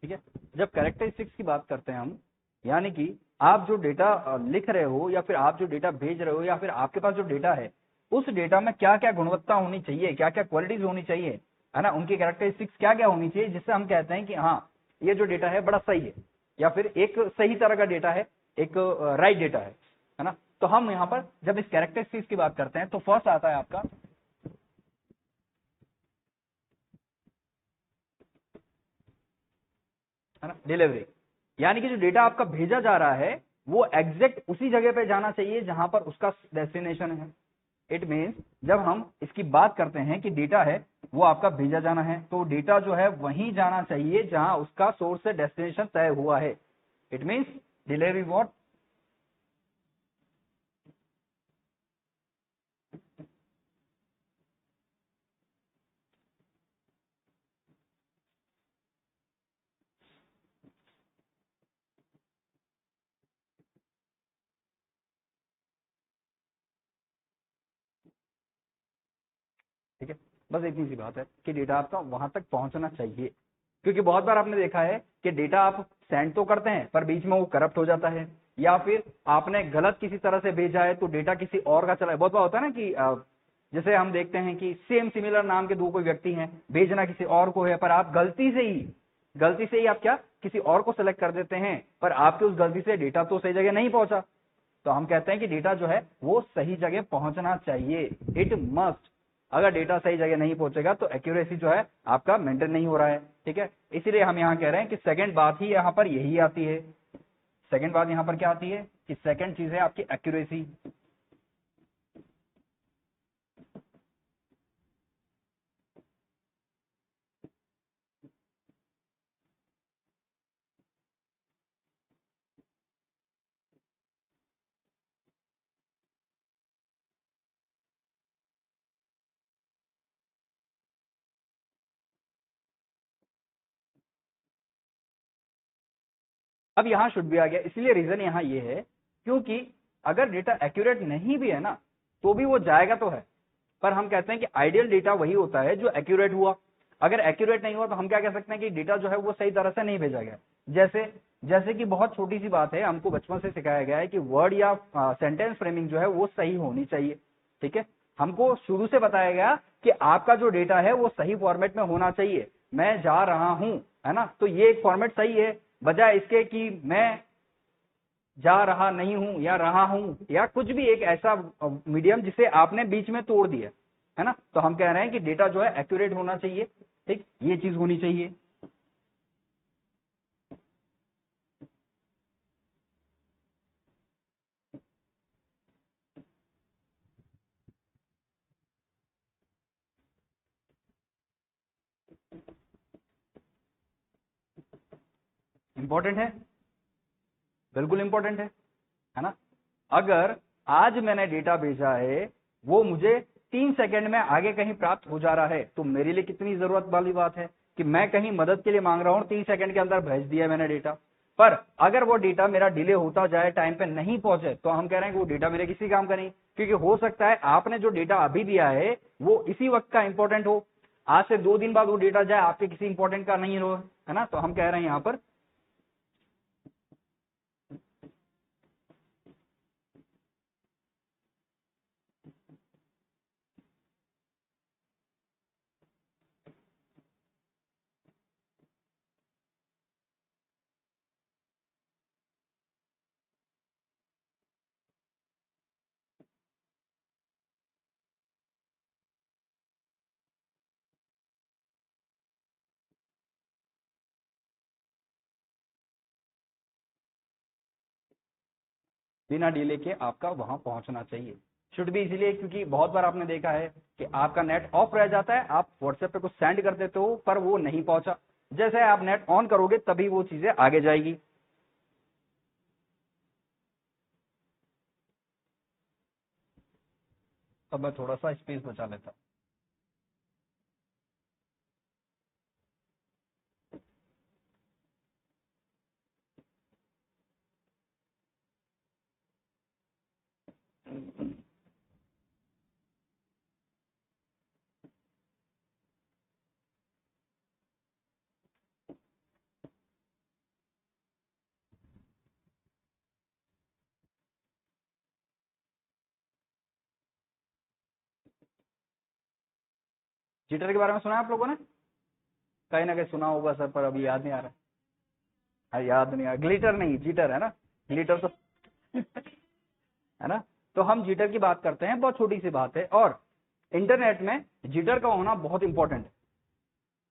ठीक है। जब कैरेक्टरिस्टिक्स की बात करते हैं हम, यानी कि आप जो डेटा लिख रहे हो या फिर आप जो डेटा भेज रहे हो या फिर आपके पास जो डेटा है, उस डेटा में क्या क्या गुणवत्ता होनी चाहिए, क्या क्या क्वालिटीज होनी चाहिए, है ना, उनकी कैरेक्टरिस्टिक्स क्या क्या होनी चाहिए, जिससे हम कहते हैं कि हाँ ये जो डेटा है बड़ा सही है, या फिर एक सही तरह का डेटा है, एक राइट डेटा है ना। तो हम यहाँ पर जब इस कैरेक्टरिस्टिक्स की बात करते हैं तो फर्स्ट आता है आपका है ना डिलीवरी, यानी कि जो डेटा आपका भेजा जा रहा है वो एग्जैक्ट उसी जगह पे जाना चाहिए जहां पर उसका डेस्टिनेशन है। इट मीन्स जब हम इसकी बात करते हैं कि डेटा है वो आपका भेजा जाना है, तो डेटा जो है वहीं जाना चाहिए जहां उसका सोर्स से डेस्टिनेशन तय हुआ है। इट मीन्स डिलीवरी व्हाट, ठीक है। बस इतनी सी बात है कि डेटा आपका वहां तक पहुंचना चाहिए, क्योंकि बहुत बार आपने देखा है कि डेटा आप सेंड तो करते हैं पर बीच में वो करप्ट हो जाता है, या फिर आपने गलत किसी तरह से भेजा है तो डेटा किसी और का चला है। बहुत बार होता है ना कि जैसे हम देखते हैं कि सेम सिमिलर नाम के दो कोई व्यक्ति हैं, भेजना किसी और को है, पर आप गलती से ही आप क्या किसी और को सेलेक्ट कर देते हैं, पर आपके उस गलती से डेटा तो सही जगह नहीं पहुंचा। तो हम कहते हैं कि डेटा जो है वो सही जगह पहुंचना चाहिए, इट मस्ट। अगर डेटा सही जगह नहीं पहुंचेगा तो एक्यूरेसी जो है आपका मेंटेन नहीं हो रहा है, ठीक है। इसीलिए हम यहां कह रहे हैं कि सेकंड बात ही यहां पर यही आती है। सेकंड बात यहां पर क्या आती है कि सेकंड चीज है आपकी एक्यूरेसी। अब यहां शुड भी आ गया, इसलिए रीजन यहां ये है क्योंकि अगर डेटा एक्यूरेट नहीं भी है ना तो भी वो जाएगा तो है, पर हम कहते हैं कि आइडियल डेटा वही होता है जो एक्यूरेट हुआ। अगर एक्यूरेट नहीं हुआ तो हम क्या कह सकते हैं कि डेटा जो है वो सही तरह से नहीं भेजा गया। जैसे जैसे कि बहुत छोटी सी बात है, हमको बचपन से सिखाया गया है कि वर्ड या सेंटेंस फ्रेमिंग जो है वो सही होनी चाहिए, ठीक है। हमको शुरू से बताया गया कि आपका जो डेटा है वो सही फॉर्मेट में होना चाहिए। मैं जा रहा हूं, है ना, तो ये एक फॉर्मेट सही है, बजाय इसके कि मैं जा रहा नहीं हूं या रहा हूं या कुछ भी एक ऐसा मीडियम जिसे आपने बीच में तोड़ दिया, है ना। तो हम कह रहे हैं कि डेटा जो है एक्यूरेट होना चाहिए, ठीक, ये चीज होनी चाहिए। इंपॉर्टेंट है, बिल्कुल इंपॉर्टेंट है ना। अगर आज मैंने डेटा भेजा है वो मुझे 3 सेकंड में आगे कहीं प्राप्त हो जा रहा है, तो मेरे लिए कितनी जरूरत वाली बात है कि मैं कहीं मदद के लिए मांग रहा हूं, 3 सेकंड के अंदर भेज दिया मैंने डेटा। पर अगर वो डेटा मेरा डिले होता जाए, टाइम पे नहीं पहुंचे, तो हम कह रहे हैं कि वो डेटा मेरे किसी काम का नहीं, क्योंकि हो सकता है आपने जो डेटा अभी दिया है वो इसी वक्त का इंपॉर्टेंट हो, आज से 2 दिन बाद वो डेटा जाए आपके किसी इंपॉर्टेंट का नहीं हो, है ना। तो हम कह रहे हैं यहां पर बिना डिले के आपका वहां पहुंचना चाहिए। शुड भी इसलिए क्योंकि बहुत बार आपने देखा है कि आपका नेट ऑफ रह जाता है, आप व्हाट्सएप पे कुछ सेंड कर देते हो पर वो नहीं पहुंचा, जैसे आप नेट ऑन करोगे तभी वो चीजें आगे जाएगी। अब मैं थोड़ा सा स्पेस बचा लेता हूं। जिटर के बारे में सुना है आप लोगों ने? कहीं ना कहीं सुना होगा सर, पर अभी याद नहीं आ रहा। याद नहीं आ रहा, ग्लिटर नहीं, जिटर है ना, ग्लिटर तो है ना। तो हम जिटर की बात करते हैं, बहुत छोटी सी बात है, और इंटरनेट में जिटर का होना बहुत इंपॉर्टेंट है।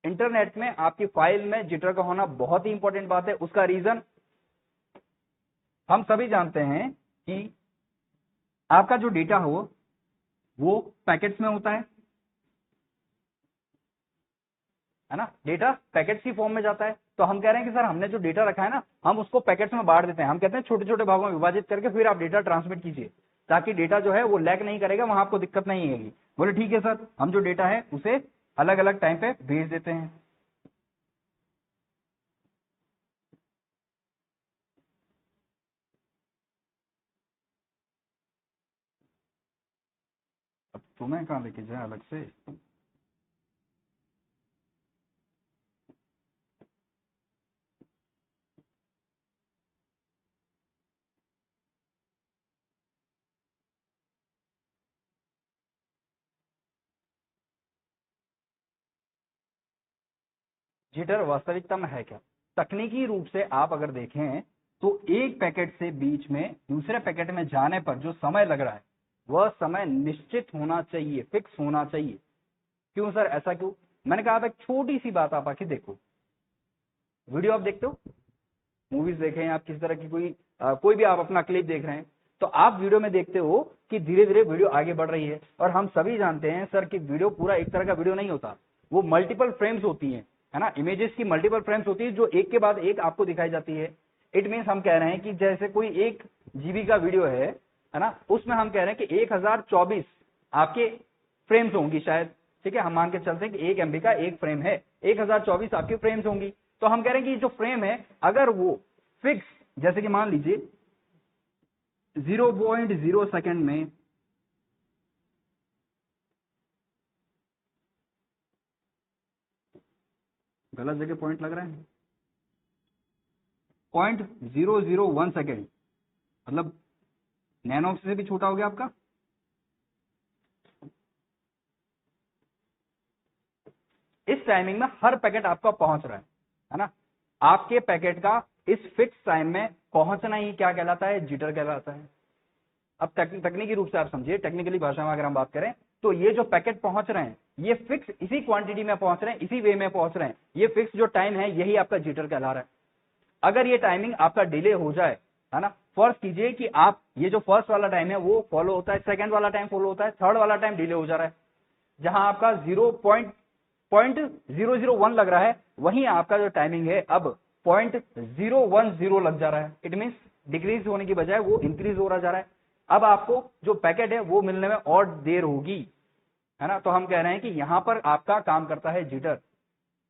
इंटरनेट में आपकी फाइल में जिटर का होना बहुत ही इंपॉर्टेंट बात है। उसका रीजन हम सभी जानते हैं कि आपका जो डेटा हो वो पैकेट्स में होता है ना, डेटा पैकेट्स की फॉर्म में जाता है। तो हम कह रहे हैं कि सर हमने जो डेटा रखा है ना, हम उसको पैकेट्स में बांट देते हैं। हम कहते हैं छोटे छोटे भागों में विभाजित करके फिर आप डेटा ट्रांसमिट कीजिए, ताकि डेटा जो है वो लैग नहीं करेगा, वहां आपको दिक्कत नहीं आएगी। बोले ठीक है सर, हम जो डेटा है उसे अलग अलग टाइम पे भेज देते हैं। अब तुम्हें कहां लेके जाए अलग से। जिटर वास्तविकता में है क्या? तकनीकी रूप से आप अगर देखें तो एक पैकेट से बीच में दूसरे पैकेट में जाने पर जो समय लग रहा है वह समय निश्चित होना चाहिए, फिक्स होना चाहिए। क्यों सर, ऐसा क्यों? मैंने कहा था एक छोटी सी बात, आप आके देखो, वीडियो आप देखते हो, मूवीज देख रहे हैं आप, किस तरह की कोई भी आप अपना क्लिप देख रहे हैं, तो आप वीडियो में देखते हो कि धीरे धीरे वीडियो आगे बढ़ रही है। और हम सभी जानते हैं सर कि वीडियो पूरा एक तरह का वीडियो नहीं होता, वो मल्टीपल फ्रेम्स होती हैं, है ना, इमेजेस की मल्टीपल फ्रेम्स होती है जो एक के बाद एक आपको दिखाई जाती है। इट मीन्स हम कह रहे हैं कि जैसे कोई 1 GB का वीडियो है ना, उसमें हम कह रहे हैं कि 1024 आपके फ्रेम्स होंगी शायद, ठीक है, हम मान के चलते हैं कि 1 MB का एक फ्रेम है, 1024 आपकी फ्रेम्स होंगी। तो हम कह रहे हैं कि जो फ्रेम है अगर वो फिक्स, जैसे कि मान लीजिए 0.0 सेकंड में गलत जगह पॉइंट लग रहा है, 0.001 सेकेंड, मतलब नैनो से भी छोटा हो गया आपका। इस टाइमिंग में हर पैकेट आपका पहुंच रहा है ना, आपके पैकेट का इस फिक्स टाइम में पहुंचना ही क्या कहलाता है? जिटर कहलाता है। अब तकनीकी रूप से आप समझिए, टेक्निकली भाषा में अगर हम बात करें तो ये जो पैकेट पहुंच रहे हैं ये फिक्स इसी क्वांटिटी में पहुंच रहे हैं, इसी वे में पहुंच रहे हैं, ये फिक्स जो टाइम है यही आपका जिटर कहला रहा है। अगर ये टाइमिंग आपका डिले हो जाए, है ना, फर्स्ट कीजिए कि आप ये जो फर्स्ट वाला टाइम है वो फॉलो होता है, सेकंड वाला टाइम फॉलो होता है, थर्ड वाला टाइम डिले हो जा रहा है, जहां आपका 0.001 लग रहा है वहीं आपका जो टाइमिंग है अब 0.010 लग जा रहा है। इट मीन्स डिक्रीज होने की बजाय वो इंक्रीज हो रहा जा रहा है। अब आपको जो पैकेट है वो मिलने में और देर होगी, है ना। तो हम कह रहे हैं कि यहाँ पर आपका काम करता है जिटर।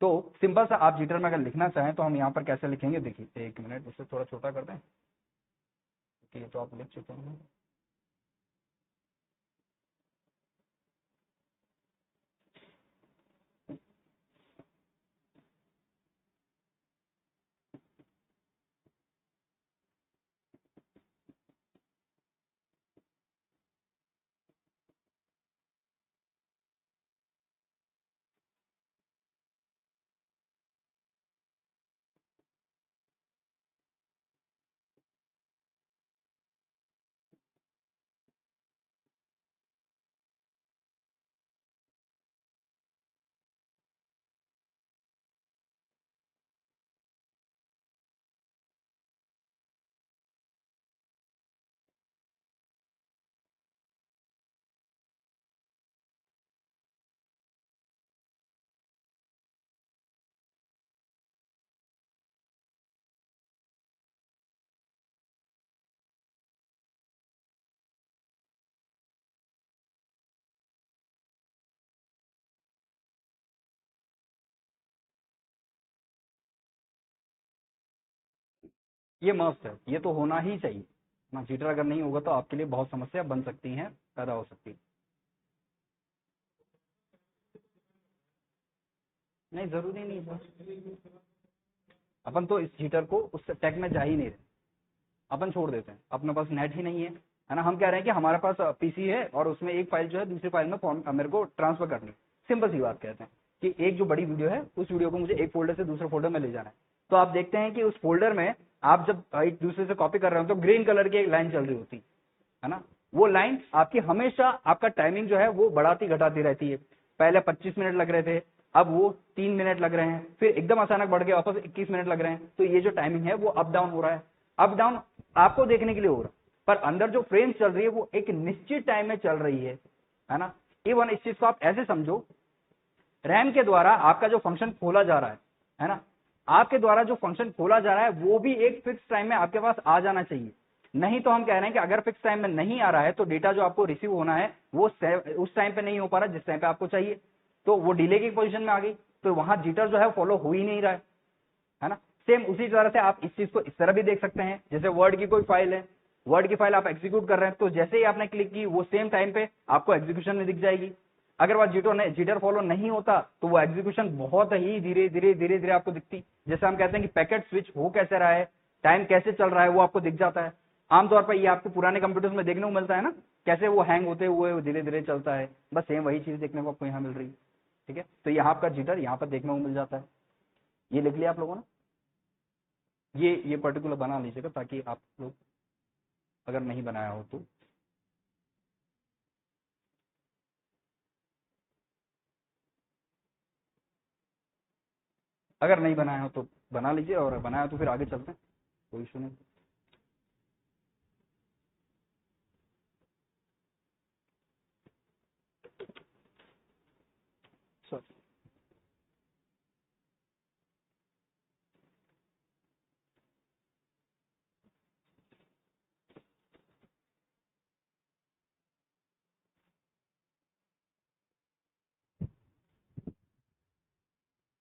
तो सिंपल सा आप जिटर में अगर लिखना चाहें तो हम यहाँ पर कैसे लिखेंगे, देखिए 1 मिनट, इसे थोड़ा छोटा कर दें, ये तो आप लिख चुके हैं। ये मस्ट है, ये तो होना ही चाहिए ना। जिटर अगर नहीं होगा तो आपके लिए बहुत समस्या बन सकती हैं, पैदा हो सकती है। नहीं, जरूरी नहीं है। अपन तो इस हीटर को उस टैग में जा ही नहीं रहे, अपन छोड़ देते हैं, अपने पास नेट ही नहीं है ना। हम कह रहे हैं कि हमारे पास पीसी है और उसमें एक फाइल जो है दूसरी फाइल में मेरे को ट्रांसफर करनी है। सिंपल सी बात कहते हैं कि एक जो बड़ी वीडियो है उस वीडियो को मुझे एक फोल्डर से दूसरे फोल्डर में ले जाना है। तो आप देखते हैं कि उस फोल्डर में आप जब एक दूसरे से कॉपी कर रहे हो तो ग्रीन कलर की एक लाइन चल रही होती है ना। वो लाइन आपकी हमेशा आपका टाइमिंग जो है वो बढ़ाती घटाती रहती है। पहले 25 मिनट लग रहे थे, अब वो 3 मिनट लग रहे हैं, फिर एकदम अचानक बढ़ गया वापस 21 मिनट लग रहे हैं। तो ये जो टाइमिंग है वो अप डाउन हो रहा है। अप डाउन आपको देखने के लिए हो रहा है, पर अंदर जो फ्रेम चल रही है वो एक निश्चित टाइम में चल रही है ना। इवन इस चीज को आप ऐसे समझो, रैम के द्वारा आपका जो फंक्शन खोला जा रहा है ना, आपके द्वारा जो फंक्शन खोला जा रहा है वो भी एक फिक्स टाइम में आपके पास आ जाना चाहिए। नहीं तो हम कह रहे हैं कि अगर फिक्स टाइम में नहीं आ रहा है तो डेटा जो आपको रिसीव होना है वो उस टाइम पे नहीं हो पा रहा जिस टाइम पे आपको चाहिए, तो वो डिले की पोजीशन में आ गई। तो वहां जिटर जो है फॉलो हो ही नहीं रहा है ना। सेम उसी तरह से आप इस चीज को इस तरह भी देख सकते हैं, जैसे वर्ड की कोई फाइल है, वर्ड की फाइल आप एग्जीक्यूट कर रहे हैं तो जैसे ही आपने क्लिक की वो सेम टाइम पे आपको एग्जीक्यूशन में दिख जाएगी। अगर वह जिटर फॉलो नहीं होता तो वो एग्जीक्यूशन बहुत ही धीरे धीरे धीरे धीरे आपको दिखती। जैसे हम कहते हैं कि पैकेट स्विच हो कैसे रहा है, टाइम कैसे चल रहा है, वो आपको दिख जाता है। आमतौर पर ये आपको पुराने कंप्यूटर्स में देखने को मिलता है ना, कैसे वो हैंग होते हुए धीरे धीरे चलता है। बस सेम वही चीज देखने को आपको यहाँ मिल रही है। ठीक है, तो यहाँ आपका जिटर यहाँ पर देखने को मिल जाता है। ये लिख लिया आप लोगों ने, ये पर्टिकुलर बना लीजिएगा ताकि आप लोग अगर नहीं बनाया हो तो। अगर नहीं बनाया हो तो बना लीजिए, और बनाया तो फिर आगे चलते हैं, कोई इशू नहीं। सर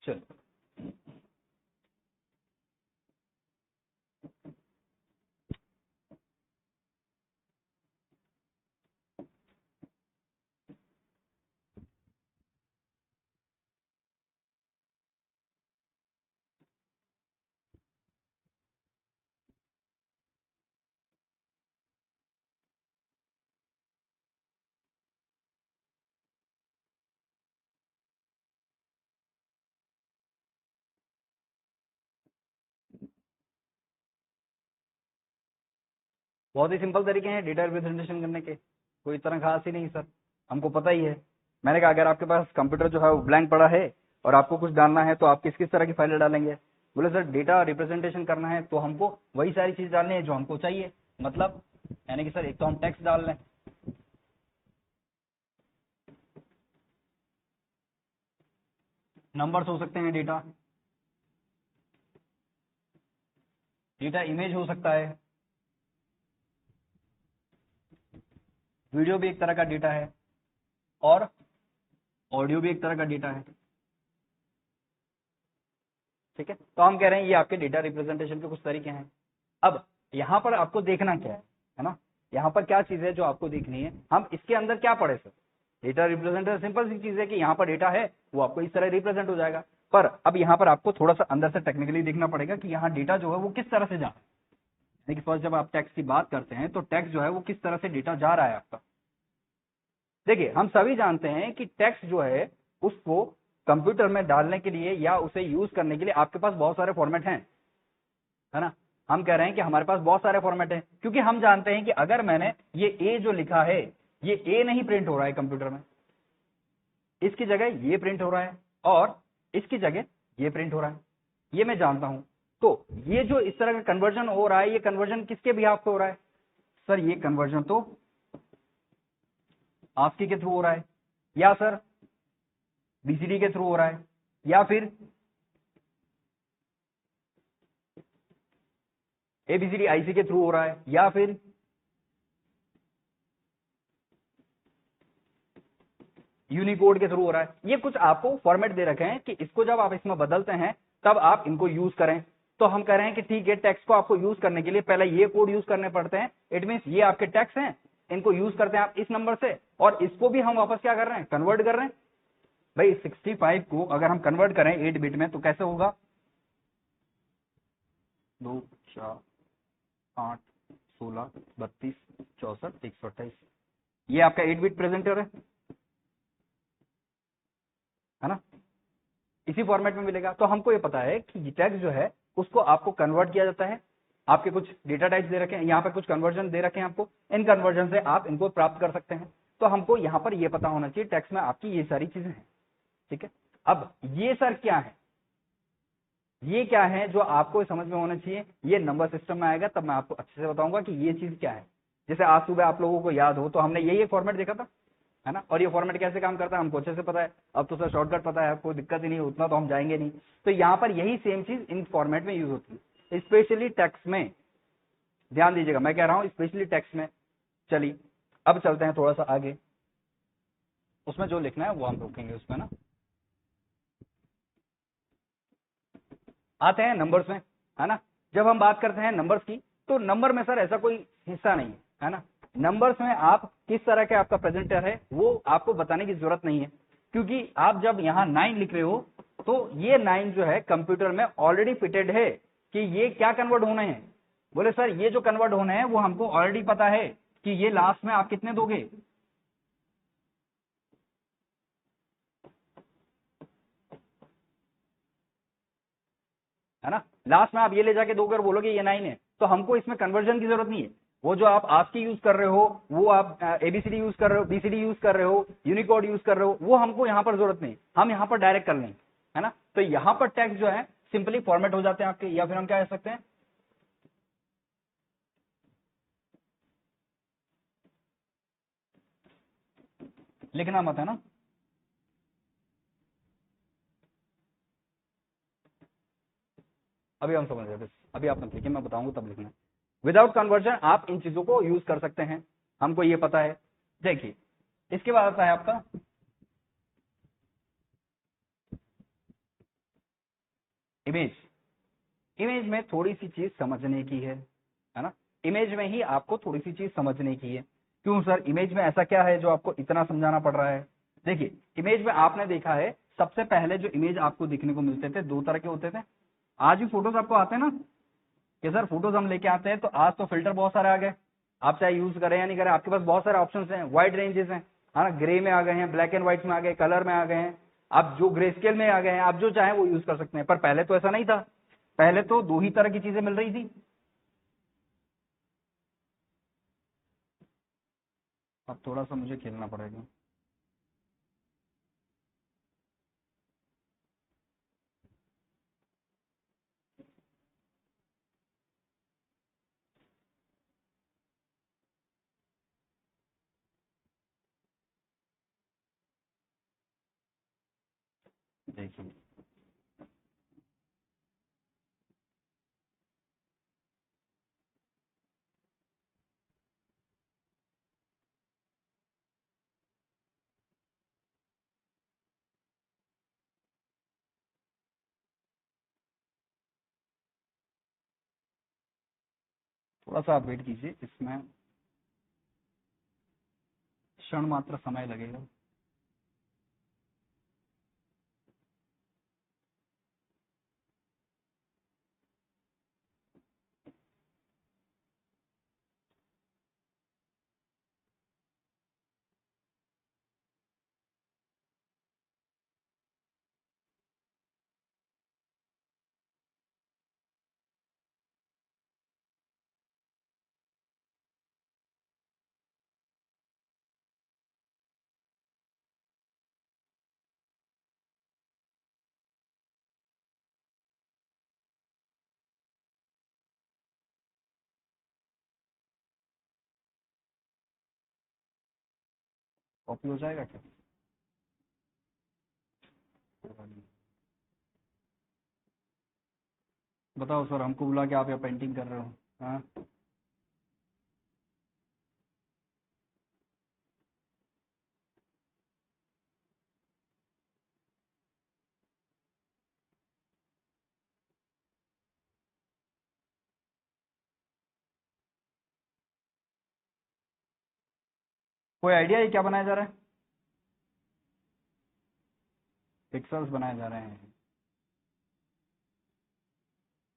चल बहुत ही सिंपल तरीके हैं डेटा रिप्रेजेंटेशन करने के, कोई इतना खास ही नहीं सर, हमको पता ही है। मैंने कहा अगर आपके पास कंप्यूटर जो है वो ब्लैंक पड़ा है और आपको कुछ डालना है तो आप किस किस तरह की फाइलें डालेंगे। बोले सर डेटा रिप्रेजेंटेशन करना है तो हमको वही सारी चीज डालनी है जो हमको चाहिए। मतलब यानी कि सर एक तो हम टेक्स्ट डाल लें, नंबर्स हो सकते हैं, डेटा डेटा इमेज हो सकता है, वीडियो भी एक तरह का डेटा है, और ऑडियो भी एक तरह का डेटा है, ठीक है। तो हम कह रहे हैं ये आपके डेटा रिप्रेजेंटेशन के कुछ तरीके हैं। अब यहाँ पर आपको देखना क्या है ना, यहाँ पर क्या चीज है जो आपको देखनी है, हम इसके अंदर क्या पढ़े सर, डेटा रिप्रेजेंटेशन सिंपल सी चीज है कि यहाँ पर डेटा है वो आपको इस तरह रिप्रेजेंट हो जाएगा। पर अब यहाँ पर आपको थोड़ा सा अंदर से टेक्निकली देखना पड़ेगा कि यहाँ डेटा जो है वो किस तरह से जा रहा है। देखिए फर्स्ट जब आप टेक्स्ट की बात करते हैं तो टेक्स्ट जो है वो किस तरह से डेटा जा रहा है आपका। देखिए हम सभी जानते हैं कि टेक्स्ट जो है उसको कंप्यूटर में डालने के लिए या उसे यूज करने के लिए आपके पास बहुत सारे फॉर्मेट हैं, है ना। हम कह रहे हैं कि हमारे पास बहुत सारे फॉर्मेट हैं क्योंकि हम जानते हैं कि अगर मैंने ये ए जो लिखा है ये ए नहीं प्रिंट हो रहा है कंप्यूटर में, इसकी जगह ये प्रिंट हो रहा है और इसकी जगह ये प्रिंट हो रहा है, ये मैं जानता हूं। तो ये जो इस तरह का कन्वर्जन हो रहा है ये कन्वर्जन किसके बिहाफ पे हो रहा है सर, ये कन्वर्जन तो ASCII के थ्रू हो रहा है या सर BCD के थ्रू हो रहा है या फिर ABCD IC के थ्रू हो रहा है या फिर यूनिकोड के थ्रू हो रहा है। ये कुछ आपको फॉर्मेट दे रखे हैं कि इसको जब आप इसमें बदलते हैं तब आप इनको यूज करें। तो हम कह रहे हैं कि ठीक है टेक्स्ट को आपको यूज करने के लिए पहले ये कोड यूज करने पड़ते हैं। इट मींस ये आपके टेक्स्ट हैं, इनको यूज करते हैं आप इस नंबर से और इसको भी हम वापस क्या कर रहे हैं, कन्वर्ट कर रहे हैं। भाई 65 को अगर हम कन्वर्ट करें 8 बिट में तो कैसे होगा, 2 4 8 16 32 64 128, ये आपका 8 बिट प्रेजेंटर है ना, इसी फॉर्मेट में मिलेगा। तो हमको ये पता है कि टेक्स्ट जो है उसको आपको कन्वर्ट किया जाता है। आपके कुछ डेटा टाइप्स दे रखे हैं, यहाँ पे कुछ कन्वर्जन दे रखे हैं आपको, इन कन्वर्जन से आप इनको प्राप्त कर सकते हैं। तो हमको यहाँ पर ये पता होना चाहिए टेक्स्ट में आपकी ये सारी चीजें हैं, ठीक है। अब ये सर क्या है, ये क्या है जो आपको समझ में होना चाहिए, ये नंबर सिस्टम में आएगा तब मैं आपको अच्छे से बताऊंगा कि ये चीज क्या है। जैसे आज सुबह आप लोगों को याद हो तो हमने यही फॉर्मेट देखा था, है ना, और ये फॉर्मेट कैसे काम करता है हमको अच्छे से पता है। अब तो सर शॉर्टकट पता है, कोई दिक्कत ही नहीं, उतना तो हम जाएंगे नहीं। तो यहाँ पर यही सेम चीज इन फॉर्मेट में यूज होती है, स्पेशली टेक्स्ट में। ध्यान दीजिएगा मैं कह रहा हूं स्पेशली टेक्स्ट में। चलिए अब चलते हैं थोड़ा सा आगे, उसमें जो लिखना है वो हम रोकेंगे उसमें ना। आते हैं नंबर्स में, है ना। जब हम बात करते हैं नंबर्स की तो नंबर में सर ऐसा कोई हिस्सा नहीं है ना। नंबर्स में आप किस तरह के आपका प्रेजेंटर है वो आपको बताने की जरूरत नहीं है, क्योंकि आप जब यहाँ 9 लिख रहे हो तो ये 9 जो है कंप्यूटर में ऑलरेडी फिटेड है कि ये क्या कन्वर्ट होने हैं। बोले सर ये जो कन्वर्ट होने हैं वो हमको ऑलरेडी पता है कि ये लास्ट में आप कितने दोगे, है ना। लास्ट में आप ये ले जाके दोगे और बोलोगे ये 9 है, तो हमको इसमें कन्वर्जन की जरूरत नहीं है। वो जो आप ASCII यूज कर रहे हो, वो आप ABCD यूज कर रहे हो, BCD यूज कर रहे हो, यूनिकोड यूज कर रहे हो, वो हमको यहाँ पर जरूरत नहीं, हम यहाँ पर डायरेक्ट कर लेंगे, है ना। तो यहाँ पर टेक्स्ट जो है सिंपली फॉर्मेट हो जाते हैं आपके, या फिर हम क्या कह सकते हैं, लिखना मत, है ना। अभी हम समझ रहे, अभी आप मत लिखिए, मैं बताऊंगा तब लिखना। विदाउट कन्वर्जन आप इन चीजों को यूज कर सकते हैं, हमको ये पता है। देखिए इसके बाद आता है आपका इमेज। इमेज में थोड़ी सी चीज समझने की है ना। इमेज में ही आपको थोड़ी सी चीज समझने की है। क्यों सर, इमेज में ऐसा क्या है जो आपको इतना समझाना पड़ रहा है। देखिए इमेज में आपने देखा है सबसे पहले जो इमेज आपको दिखने को मिलते थे 2 तरह के होते थे। आज भी फोटोज आपको आते हैं ना कि सर फोटोज हम लेके आते हैं, तो आज तो फिल्टर बहुत सारे आ गए, आप चाहे यूज करें या नहीं करें आपके पास बहुत सारे ऑप्शंस हैं, वाइड रेंजेस हैं, है ना, ग्रे में आ गए हैं, ब्लैक एंड व्हाइट में आ गए, कलर में आ गए हैं, आप जो ग्रे स्केल में आ गए हैं, आप जो चाहें वो यूज कर सकते हैं। पर पहले तो ऐसा नहीं था, पहले तो 2 ही तरह की चीजें मिल रही थी। अब थोड़ा सा मुझे खेलना पड़ेगा। देखिए थोड़ा सा आप वेट कीजिए, इसमें क्षण मात्र समय लगेगा। कॉपी हो जाएगा क्या? बताओ सर, हमको बुला के आप यहाँ पेंटिंग कर रहे हो? हाँ, कोई आइडिया है क्या बनाया जा रहा है? पिक्सल्स बनाए जा रहे हैं,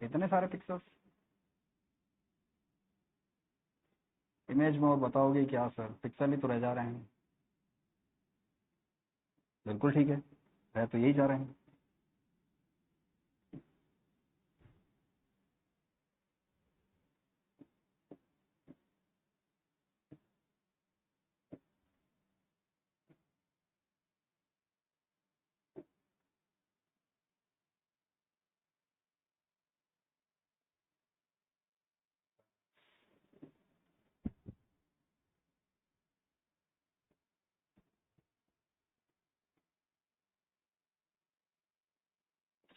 इतने सारे पिक्सल्स इमेज में, और बताओगे क्या सर? पिक्सल ही तो रह जा रहे हैं। बिल्कुल ठीक है तो यही जा रहे हैं।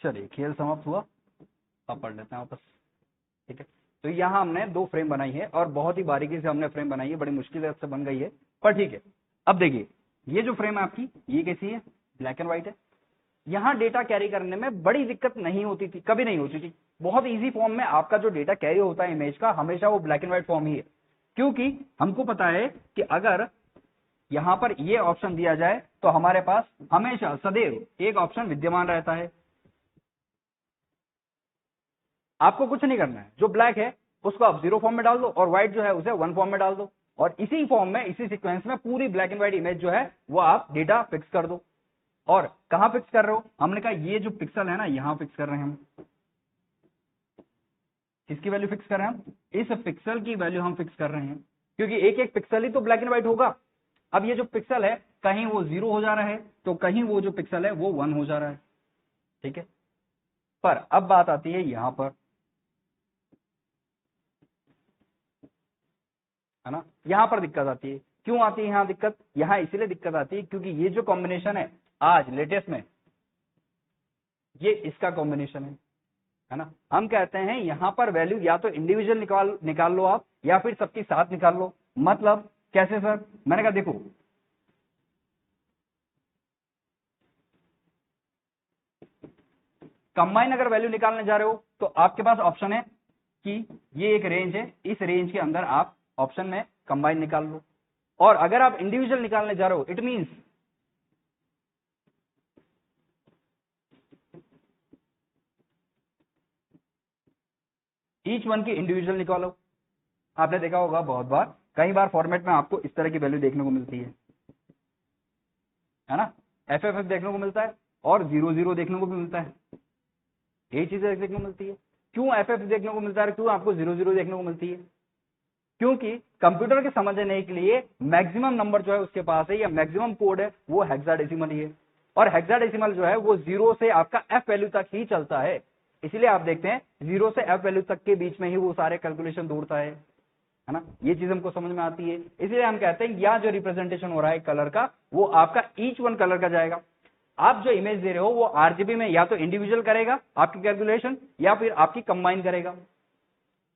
चलिए, खेल समाप्त हुआ, अब पढ़ लेते हैं वापस। ठीक है, तो यहाँ हमने 2 फ्रेम बनाई है और बहुत ही बारीकी से हमने फ्रेम बनाई है, बड़ी मुश्किल से बन गई है, पर ठीक है। अब देखिए, ये जो फ्रेम है आपकी, ये कैसी है? ब्लैक एंड व्हाइट है। यहाँ डेटा कैरी करने में बड़ी दिक्कत नहीं होती थी, कभी नहीं होती थी। बहुत इजी फॉर्म में आपका जो डेटा कैरी होता है इमेज का, हमेशा वो ब्लैक एंड व्हाइट फॉर्म ही है, क्योंकि हमको पता है कि अगर यहां पर ये ऑप्शन दिया जाए तो हमारे पास हमेशा सदैव एक ऑप्शन विद्यमान रहता है। आपको कुछ नहीं करना है, जो ब्लैक है उसको आप 0 फॉर्म में डाल दो और व्हाइट जो है उसे 1 फॉर्म में डाल दो, और इसी फॉर्म में, इसी सीक्वेंस में पूरी ब्लैक एंड व्हाइट इमेज जो है वो आप डेटा फिक्स कर दो। और कहां फिक्स कर रहे हो? हमने कहा ये जो पिक्सल है ना, यहां फिक्स कर रहे हैं हम। किसकी वैल्यू फिक्स कर रहे हैं हम? इस पिक्सल की वैल्यू हम फिक्स कर रहे हैं, क्योंकि एक एक पिक्सल ही तो ब्लैक एंड व्हाइट होगा। अब ये जो पिक्सल है, कहीं वो 0 हो जा रहा है तो कहीं वो जो पिक्सल है वो 1 हो जा रहा है। ठीक है, पर अब बात आती है यहां पर, है ना? यहां पर दिक्कत आती है। क्यों आती है यहां दिक्कत? यहां इसलिए दिक्कत आती है क्योंकि ये जो कॉम्बिनेशन है आज लेटेस्ट में, ये इसका कॉम्बिनेशन है ना? हम कहते हैं यहां पर वैल्यू या तो इंडिविजुअल निकाल लो आप, या फिर सबकी साथ निकाल लो। मतलब कैसे सर? मैंने कहा देखो, कंबाइन अगर वैल्यू निकालने जा रहे हो तो आपके पास ऑप्शन है कि ये एक रेंज है, इस रेंज के अंदर आप ऑप्शन में कंबाइन निकाल लो। और अगर आप इंडिविजुअल निकालने जा रहे हो, इट मींस ईच वन की इंडिविजुअल निकालो। आपने देखा होगा बहुत बार, कई बार फॉर्मेट में आपको इस तरह की वैल्यू देखने को मिलती है ना? एफ देखने को मिलता है और 0 देखने को भी मिलता है, यही चीजें देखने को मिलती है। क्यों एफ देखने को मिलता है, क्यों आपको 0 देखने को मिलती है? क्योंकि कंप्यूटर के समझने के लिए मैक्सिमम नंबर जो है उसके पास है, या मैक्सिमम कोड है वो हेक्साडेसिमल ही है, और हेक्साडेसिमल जो है वो 0 से आपका एफ वैल्यू तक ही चलता है। इसलिए आप देखते हैं 0 से एफ वैल्यू तक के बीच में ही वो सारे कैलकुलेशन दौड़ता है ना? ये चीज हमको समझ में आती है। इसलिए हम कहते हैं या जो रिप्रेजेंटेशन हो रहा है कलर का, वो आपका ईच वन कलर का जाएगा। आप जो इमेज दे रहे हो वो आरजीबी में या तो इंडिविजुअल करेगा आपकी कैलकुलेशन, या फिर आपकी कंबाइन करेगा,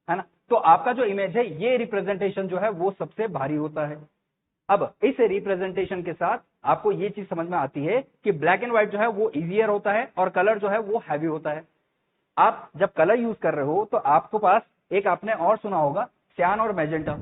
है ना? तो आपका जो इमेज है, ये रिप्रेजेंटेशन जो है वो सबसे भारी होता है। अब इस रिप्रेजेंटेशन के साथ आपको ये चीज समझ में आती है कि ब्लैक एंड व्हाइट जो है वो इजियर होता है और कलर जो है वो हैवी होता है। आप जब कलर यूज कर रहे हो तो आपको पास एक, आपने और सुना होगा, सियान और मैजेंटा,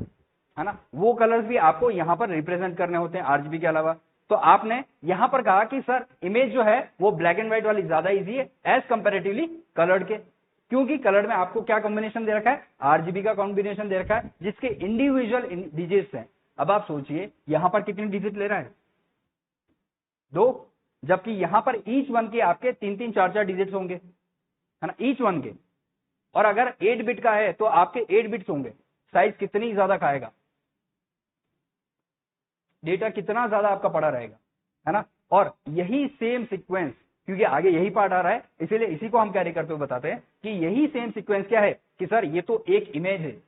है ना, वो कलर्स भी आपको यहाँ पर रिप्रेजेंट करने होते हैं आरजीबी के अलावा। तो आपने यहां पर कहा कि सर इमेज जो है वो ब्लैक एंड व्हाइट वाली ज्यादा इजी है एज कंपेरेटिवली कलर्ड के, क्योंकि कलर्ड में आपको क्या कॉम्बिनेशन दे रखा है, आरजीबी का कॉम्बिनेशन दे रखा है जिसके इंडिविजुअल डिजिट्स हैं। अब आप सोचिए यहां पर कितनी डिजिट ले रहा है, 2, जबकि यहां पर ईच वन के आपके 3-3, 4-4 डिजिट्स होंगे, है ना, ईच वन के। और अगर 8 बिट का है तो आपके 8 बिट्स होंगे, साइज कितनी ज्यादा खाएगा, डेटा कितना ज्यादा आपका पड़ा रहेगा, है ना। और यही सेम सीक्वेंस, क्योंकि आगे यही पार्ट आ रहा है इसीलिए इसी को हम कैरी करते हुए बताते हैं कि यही सेम सीक्वेंस क्या है कि सर ये तो एक इमेज है,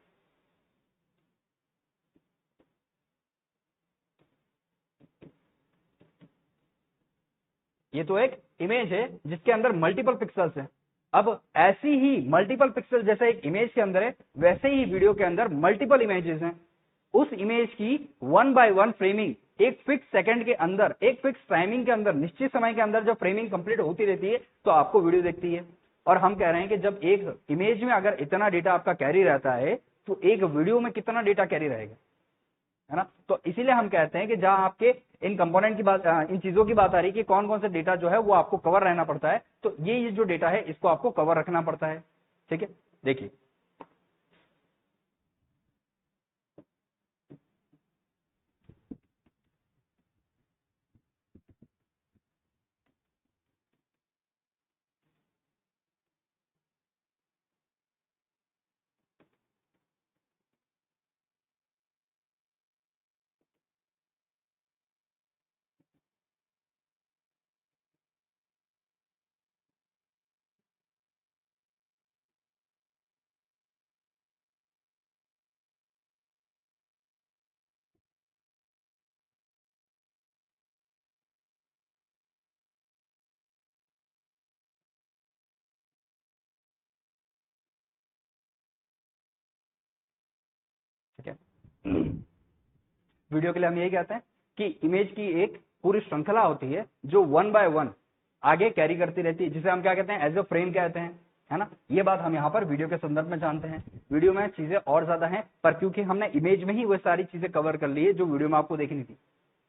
ये तो एक इमेज है जिसके अंदर मल्टीपल पिक्सल्स हैं। अब ऐसी ही मल्टीपल पिक्सल जैसे एक इमेज के अंदर है, वैसे ही वीडियो के अंदर मल्टीपल इमेजेस हैं। उस इमेज की 1 बाय 1 फ्रेमिंग एक फिक्स सेकंड के अंदर, एक फिक्स टाइमिंग के अंदर, निश्चित समय के अंदर जब फ्रेमिंग कंप्लीट होती रहती है तो आपको वीडियो देखती है। और हम कह रहे हैं कि जब एक इमेज में अगर इतना डेटा आपका कैरी रहता है तो एक वीडियो में कितना डेटा कैरी रहेगा, है ना। तो इसीलिए हम कहते हैं कि जहां आपके इन कंपोनेंट की बात, इन चीजों की बात आ रही है कि कौन कौन से डेटा जो है वो आपको कवर रहना पड़ता है, तो ये जो डेटा है इसको आपको कवर रखना पड़ता है। ठीक है, देखिए ठीक है, वीडियो के लिए हम यही कहते हैं कि इमेज की एक पूरी श्रृंखला होती है जो 1 बाय 1 आगे कैरी करती रहती है, जिसे हम क्या कहते हैं, एज अ फ्रेम कहते हैं, है ना। ये बात हम यहाँ पर वीडियो के संदर्भ में जानते हैं। वीडियो में चीजें और ज्यादा हैं, पर क्योंकि हमने इमेज में ही वो सारी चीजें कवर कर ली है जो वीडियो में आपको देखनी थी,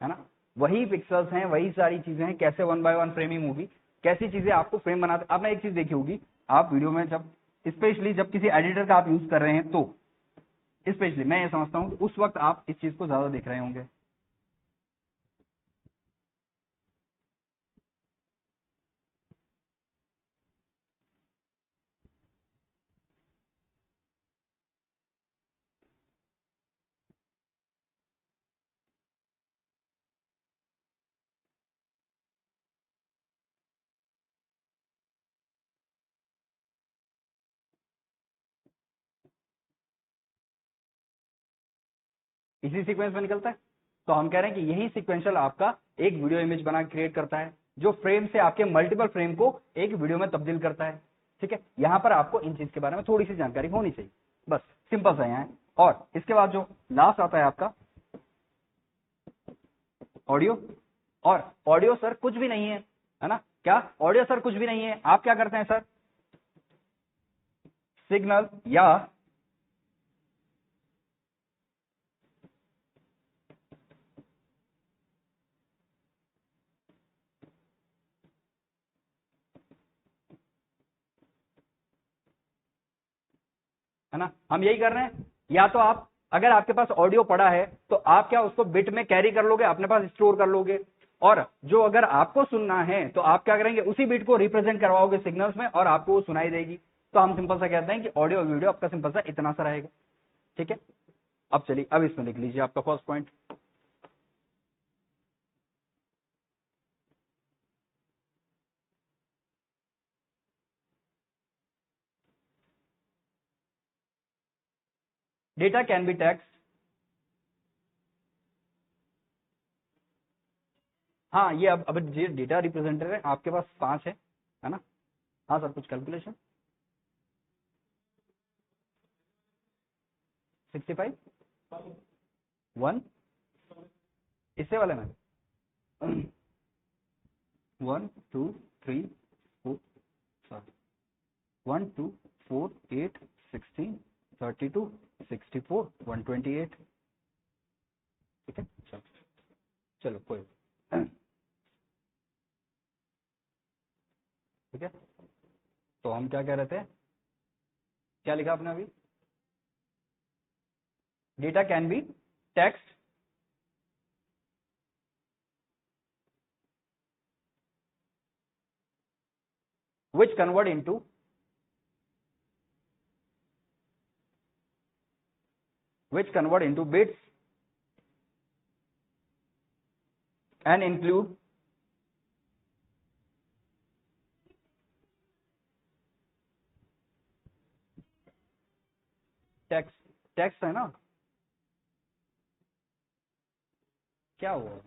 है ना, वही पिक्सल्स हैं, वही सारी चीजें हैं, कैसे 1 बाय 1 फ्रेमिंग होगी, कैसी चीजें आपको फ्रेम बनाते। आपने एक चीज देखी होगी, आप वीडियो में जब स्पेशली जब किसी एडिटर का आप यूज कर रहे हैं तो स्पेशली मैं ये समझता हूँ उस वक्त आप इस चीज को ज्यादा देख रहे होंगे। इसी सीक्वेंस में निकलता है। तो हम कह रहे हैं कि यही सीक्वेंशियल आपका एक वीडियो इमेज बना क्रिएट करता है जो फ्रेम से आपके मल्टीपल फ्रेम को एक वीडियो में तब्दील करता है। ठीक है, यहां पर आपको इन चीज के बारे में थोड़ी सी जानकारी होनी चाहिए, बस सिंपल सा यहाँ है। और इसके बाद जो लास्ट आता है आपका ऑडियो। और ऑडियो सर कुछ भी नहीं है ना, क्या ऑडियो सर कुछ भी नहीं है। आप क्या करते हैं सर, सिग्नल या है ना, हम यही कर रहे हैं। या तो आप अगर आपके पास ऑडियो पड़ा है तो आप क्या उसको बिट में कैरी कर लोगे, अपने पास स्टोर कर लोगे, और जो अगर आपको सुनना है तो आप क्या करेंगे, उसी बिट को रिप्रेजेंट करवाओगे सिग्नल्स में और आपको वो सुनाई देगी। तो हम सिंपल सा कहते हैं कि ऑडियो वीडियो आपका सिंपल सा इतना सा रहेगा। ठीक है, अब चलिए अब इसमें लिख लीजिए आपका first point. Data can be text. हाँ, ये अब ये डेटा रिप्रेजेंटेटिव है, आपके पास 5 है ना। हाँ सर, कुछ कैलकुलेशन 65 1 इससे वाले में 1 2 3 4 7 1 2 4 8 16 32 64 128, ठीक है। चलो कोई, ठीक है। तो हम क्या कह रहे थे, क्या लिखा आपने अभी, data can be text which convert into bits and include text है ना, क्या हुआ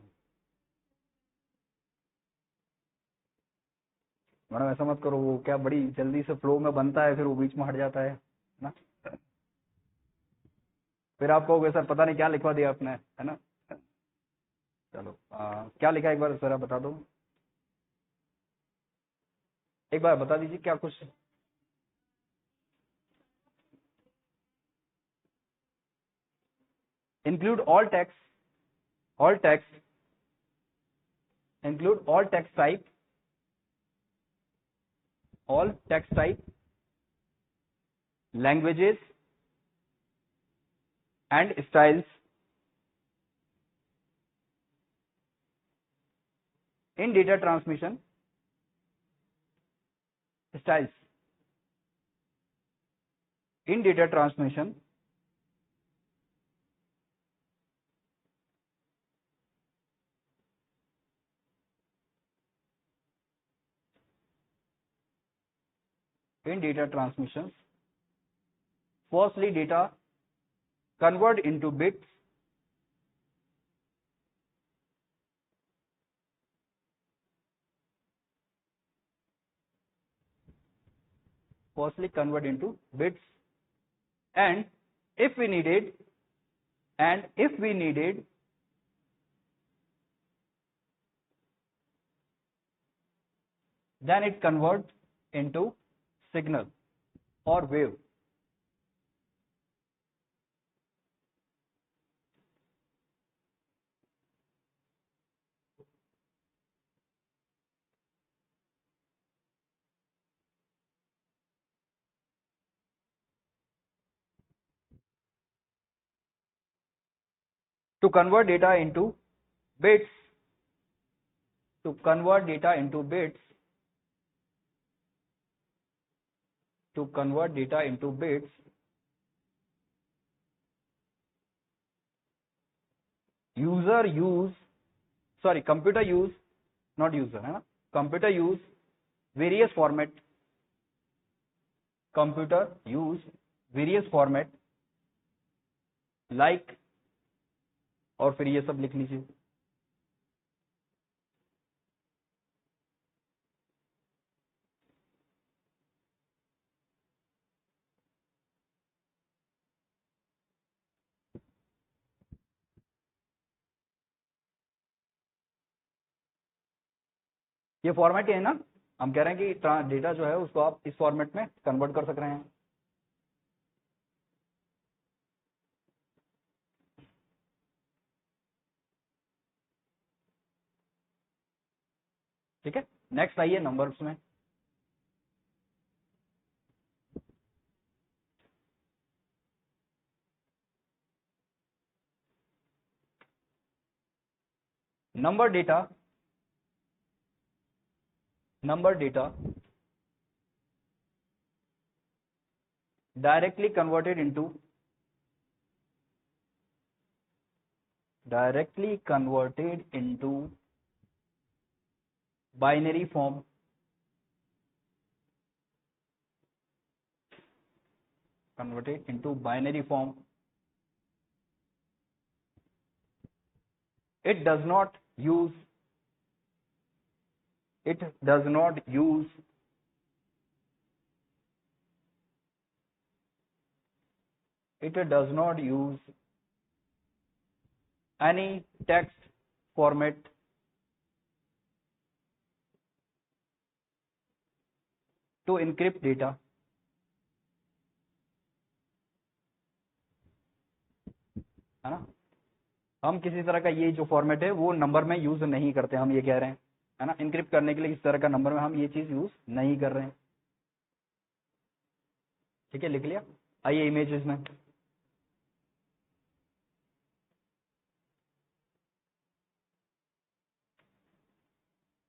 मैडम, ऐसा मत करो, वो क्या बड़ी जल्दी से फ्लो में बनता है, फिर वो बीच में हट जाता है ना, फिर आप कहोगे सर पता नहीं क्या लिखवा दिया आपने, है ना। चलो क्या लिखा है एक बार जरा बता दो, एक बार बता दीजिए क्या कुछ। Include all text include all text type languages and styles in data transmission firstly data convert into bits and if we needed then it converts into signal or wave। To convert data into bits computer use, not user है ना, computer use various format like, और फिर ये सब लिख लीजिए। ये format ही है ना, हम कह रहे हैं कि डेटा जो है उसको आप इस फॉर्मेट में कन्वर्ट कर सक रहे हैं, ठीक है। नेक्स्ट आइए नंबर्स में, number data directly converted into binary form, it does not use any text format to encrypt data, है ना। हम किसी तरह का ये जो फॉर्मेट है वो नंबर में यूज नहीं करते, हम ये कह रहे हैं, है ना। इनक्रिप्ट करने के लिए इस तरह का नंबर में हम ये चीज यूज नहीं कर रहे हैं। ठीक है, लिख लिया। आइए इमेजेस में,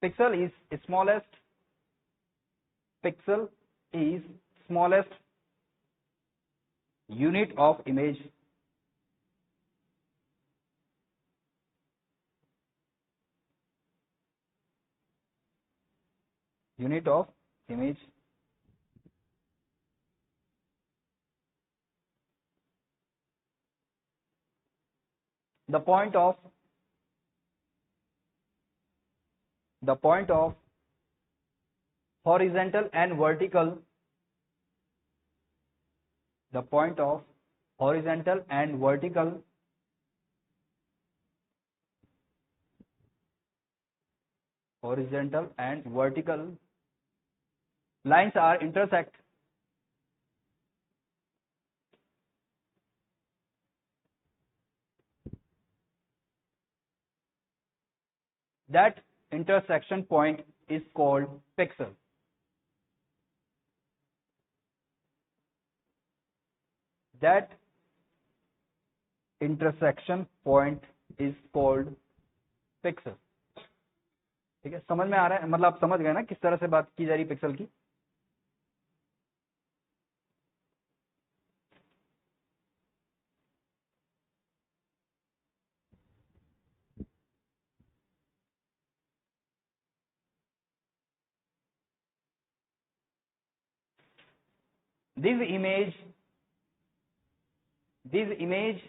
pixel is smallest, pixel is smallest unit of image, unit of image. The point of horizontal and vertical, the point of horizontal and vertical lines are intersect, that intersection point is called pixel. That intersection point is called pixel. ठीक है, समझ में आ रहा है, मतलब आप समझ गए ना किस तरह से बात की जा रही पिक्सल की। These image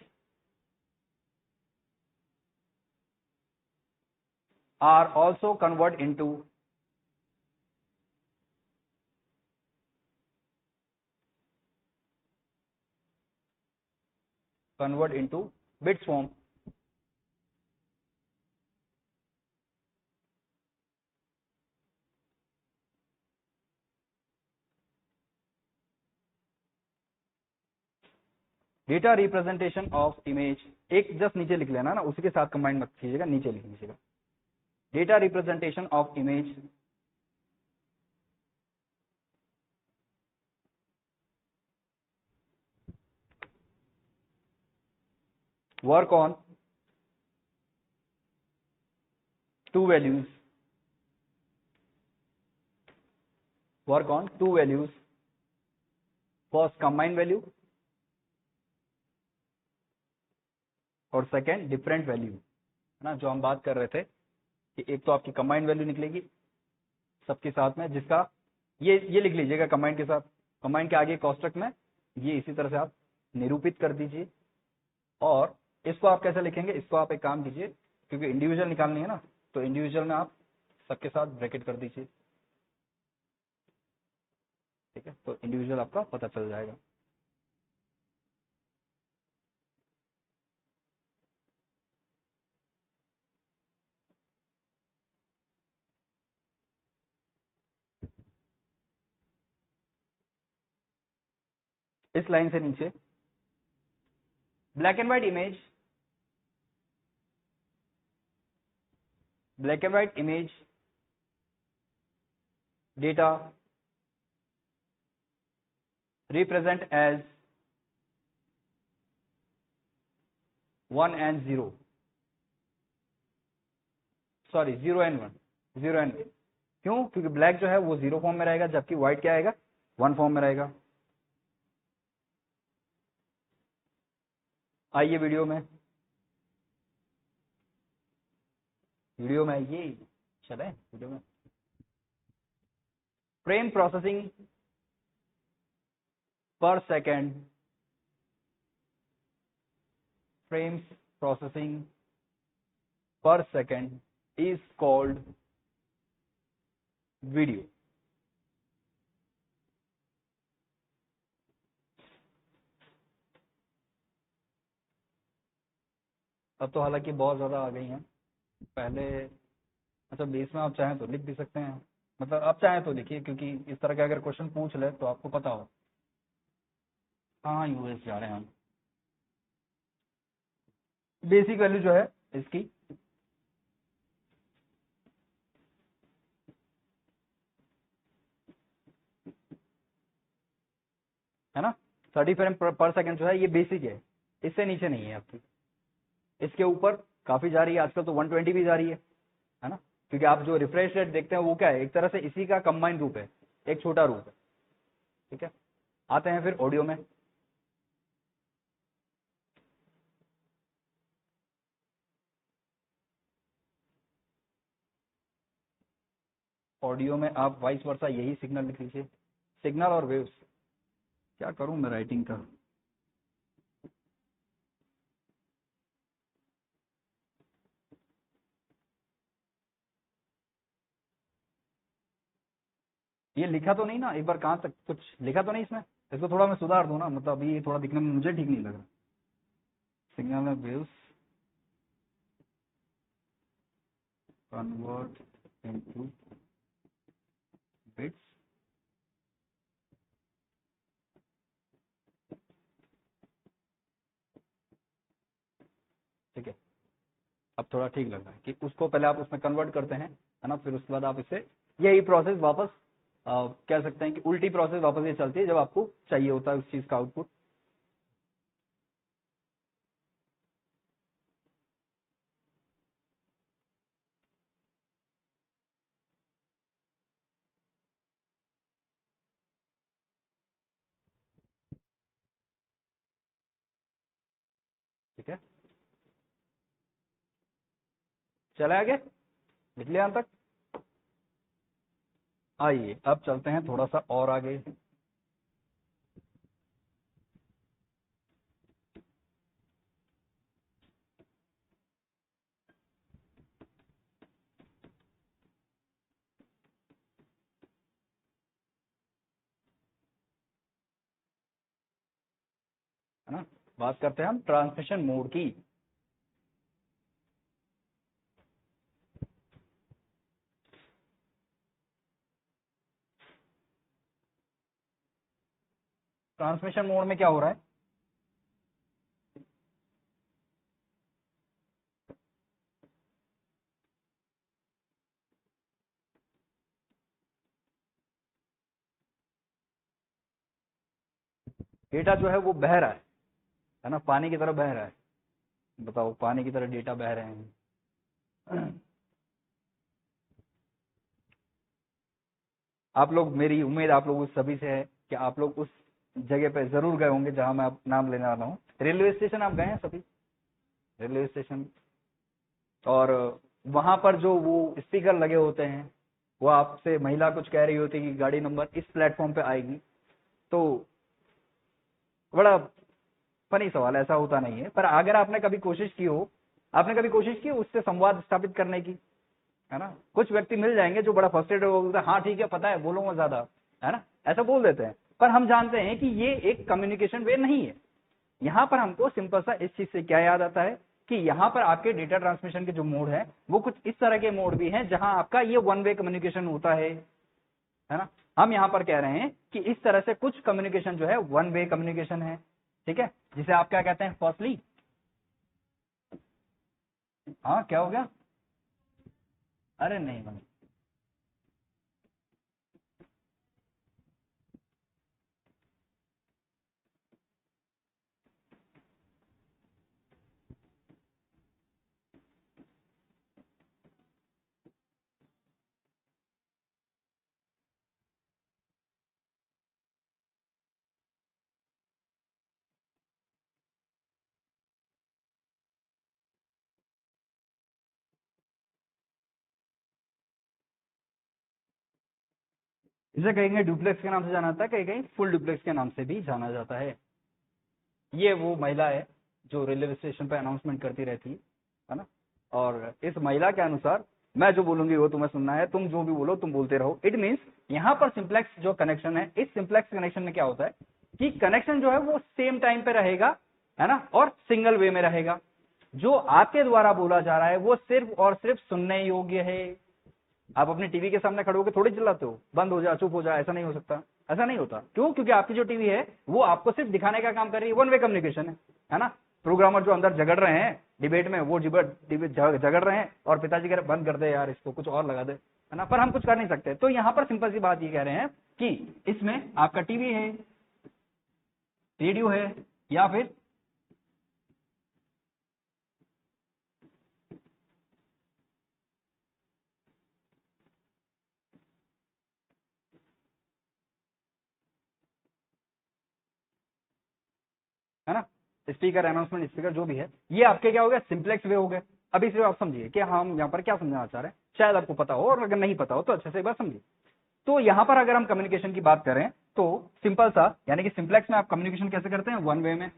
are also converted into bits form. Data representation of image, एक जस्ट नीचे लिख लेना ना, उसी के साथ कंबाइन मत कीजिएगा, नीचे लिख लीजिएगा। Data representation of image work on two values, first combined value और सेकेंड डिफरेंट वैल्यू, है ना। जो हम बात कर रहे थे कि एक तो आपकी कंबाइंड वैल्यू निकलेगी सबके साथ में, जिसका ये लिख लीजिएगा कंबाइंड के साथ, कंबाइंड के आगे कोष्टक में ये इसी तरह से आप निरूपित कर दीजिए। और इसको आप कैसे लिखेंगे, इसको आप एक काम कीजिए, क्योंकि इंडिविजुअल निकालनी है ना, तो इंडिविजुअल में आप सबके साथ ब्रैकेट कर दीजिए। ठीक है, तो इंडिविजुअल आपका पता चल जाएगा। इस लाइन से नीचे black and white image data represent as 1 and 0, sorry 0 and 1, 0 and 1। क्यों? क्योंकि ब्लैक जो है वो 0 फॉर्म में रहेगा, जबकि व्हाइट क्या आएगा, 1 फॉर्म में रहेगा। आइए वीडियो में ये चले वीडियो में। फ्रेम प्रोसेसिंग पर second, frames processing per second is called video। अब तो हालांकि बहुत ज्यादा आ गई हैं, पहले मतलब बेस में आप चाहें तो लिख भी सकते हैं, मतलब आप चाहें तो लिखिए, क्योंकि इस तरह का अगर क्वेश्चन पूछ ले तो आपको पता हो। हाँ यूएस जा रहे हैं हम। बेसिक वैल्यू जो है इसकी है ना 30 फ्रेम पर सेकंड जो है ये बेसिक है, इससे नीचे नहीं है आपकी। इसके ऊपर काफी जा रही है आजकल तो 120 भी जा रही है ना, क्योंकि आप जो रिफ्रेश रेट देखते हैं वो क्या है, एक तरह से इसी का कंबाइंड रूप है, एक छोटा रूप है। ठीक है, आते हैं फिर ऑडियो में। ऑडियो में आप वाइस वर्सा यही सिग्नल लिख लीजिए, सिग्नल और वेव्स। क्या करूं मैं राइटिंग का, ये लिखा तो नहीं ना, एक बार कहां तक कुछ लिखा तो नहीं इसमें, इसको थोड़ा मैं सुधार दूं ना, मतलब अभी ये थोड़ा दिखने में मुझे ठीक नहीं लग रहा। सिग्नल और वेव्स कन्वर्ट इनटू बिट्स। ठीक है, अब थोड़ा ठीक लग रहा है कि उसको पहले आप उसमें कन्वर्ट करते हैं, है ना, फिर उसके बाद आप इसे यही प्रोसेस वापस कह सकते हैं कि उल्टी प्रोसेस वापस ये चलती है जब आपको चाहिए होता है उस चीज का आउटपुट। ठीक है, चले आगे, निकले यहां तक। आइए अब चलते हैं थोड़ा सा और आगे। है ना, बात करते हैं हम ट्रांसमिशन मोड की। ट्रांसमिशन मोड में क्या हो रहा है, डेटा जो है वो बह रहा है ना, पानी की तरह बह रहा है। बताओ, पानी की तरह डेटा बह रहे हैं। आप लोग, मेरी उम्मीद आप लोगों सभी से है कि आप लोग उस जगह पे जरूर गए होंगे जहां मैं नाम लेने वाला हूँ। रेलवे स्टेशन आप गए हैं सभी, रेलवे स्टेशन, और वहां पर जो वो स्पीकर लगे होते हैं, वो आपसे महिला कुछ कह रही होती है कि गाड़ी नंबर इस प्लेटफॉर्म पे आएगी। तो बड़ा फनी सवाल, ऐसा होता नहीं है, पर अगर आपने कभी कोशिश की हो, आपने कभी कोशिश की उससे संवाद स्थापित करने की, है ना, कुछ व्यक्ति मिल जाएंगे जो बड़ा फ्रस्ट्रेटेड हो बोलते हैं हाँ ठीक है पता है बोलूंगा ज्यादा, है ना, ऐसा बोल देते हैं। पर हम जानते हैं कि ये एक कम्युनिकेशन वे नहीं है। यहाँ पर हमको सिंपल सा इस चीज से क्या याद आता है कि यहाँ पर आपके डेटा ट्रांसमिशन के जो मोड है वो कुछ इस तरह के मोड भी हैं जहां आपका ये वन वे कम्युनिकेशन होता है ना। हम यहाँ पर कह रहे हैं कि इस तरह से कुछ कम्युनिकेशन जो है वन वे कम्युनिकेशन है। ठीक है, जिसे आप क्या कहते हैं, फर्स्टली, हाँ क्या हो गया, अरे नहीं नहीं, इसे कहेंगे डुप्लेक्स के नाम से जाना जाता है, कहीं कहीं फुल डुप्लेक्स के नाम से भी जाना जाता है। ये वो महिला है जो रेलवे स्टेशन पर अनाउंसमेंट करती रहती है ना, और इस महिला के अनुसार मैं जो बोलूंगी वो तुम्हें सुनना है, तुम जो भी बोलो तुम बोलते रहो। इट मीन्स यहाँ पर सिंप्लेक्स जो कनेक्शन है, इस सिंप्लेक्स कनेक्शन में क्या होता है कि कनेक्शन जो है वो सेम टाइम पे रहेगा, है ना, और सिंगल वे में रहेगा। जो आपके द्वारा बोला जा रहा है वो सिर्फ और सिर्फ सुनने योग्य है। आप अपने टीवी के सामने खड़े होकर थोड़ी चिल्लाते हो बंद हो जा चुप हो जा, ऐसा नहीं हो सकता, ऐसा नहीं होता। क्यों? क्योंकि आपकी जो टीवी है वो आपको सिर्फ दिखाने का काम कर रही है, वन वे कम्युनिकेशन है ना। प्रोग्रामर जो अंदर झगड़ रहे हैं डिबेट में वो झगड़ रहे हैं और पिताजी कह रहे बंद कर दे यार इसको, कुछ और लगा दे, है ना, पर हम कुछ कर नहीं सकते। तो यहाँ पर सिंपल सी बात ये कह रहे हैं कि इसमें आपका टीवी है, रेडियो है, या फिर है ना स्पीकर, अनाउंसमेंट स्पीकर, जो भी है, ये आपके क्या हो गया, सिंप्लेक्स वे हो गए। अभी सिर्फ आप समझिए कि हम यहाँ पर क्या समझाना चाह रहे हैं, शायद आपको पता हो, और अगर नहीं पता हो तो अच्छे से एक बार समझिए। तो यहाँ पर अगर हम कम्युनिकेशन की बात करें तो सिंपल सा, यानी कि सिंप्लेक्स में आप कम्युनिकेशन कैसे करते हैं, वन वे में,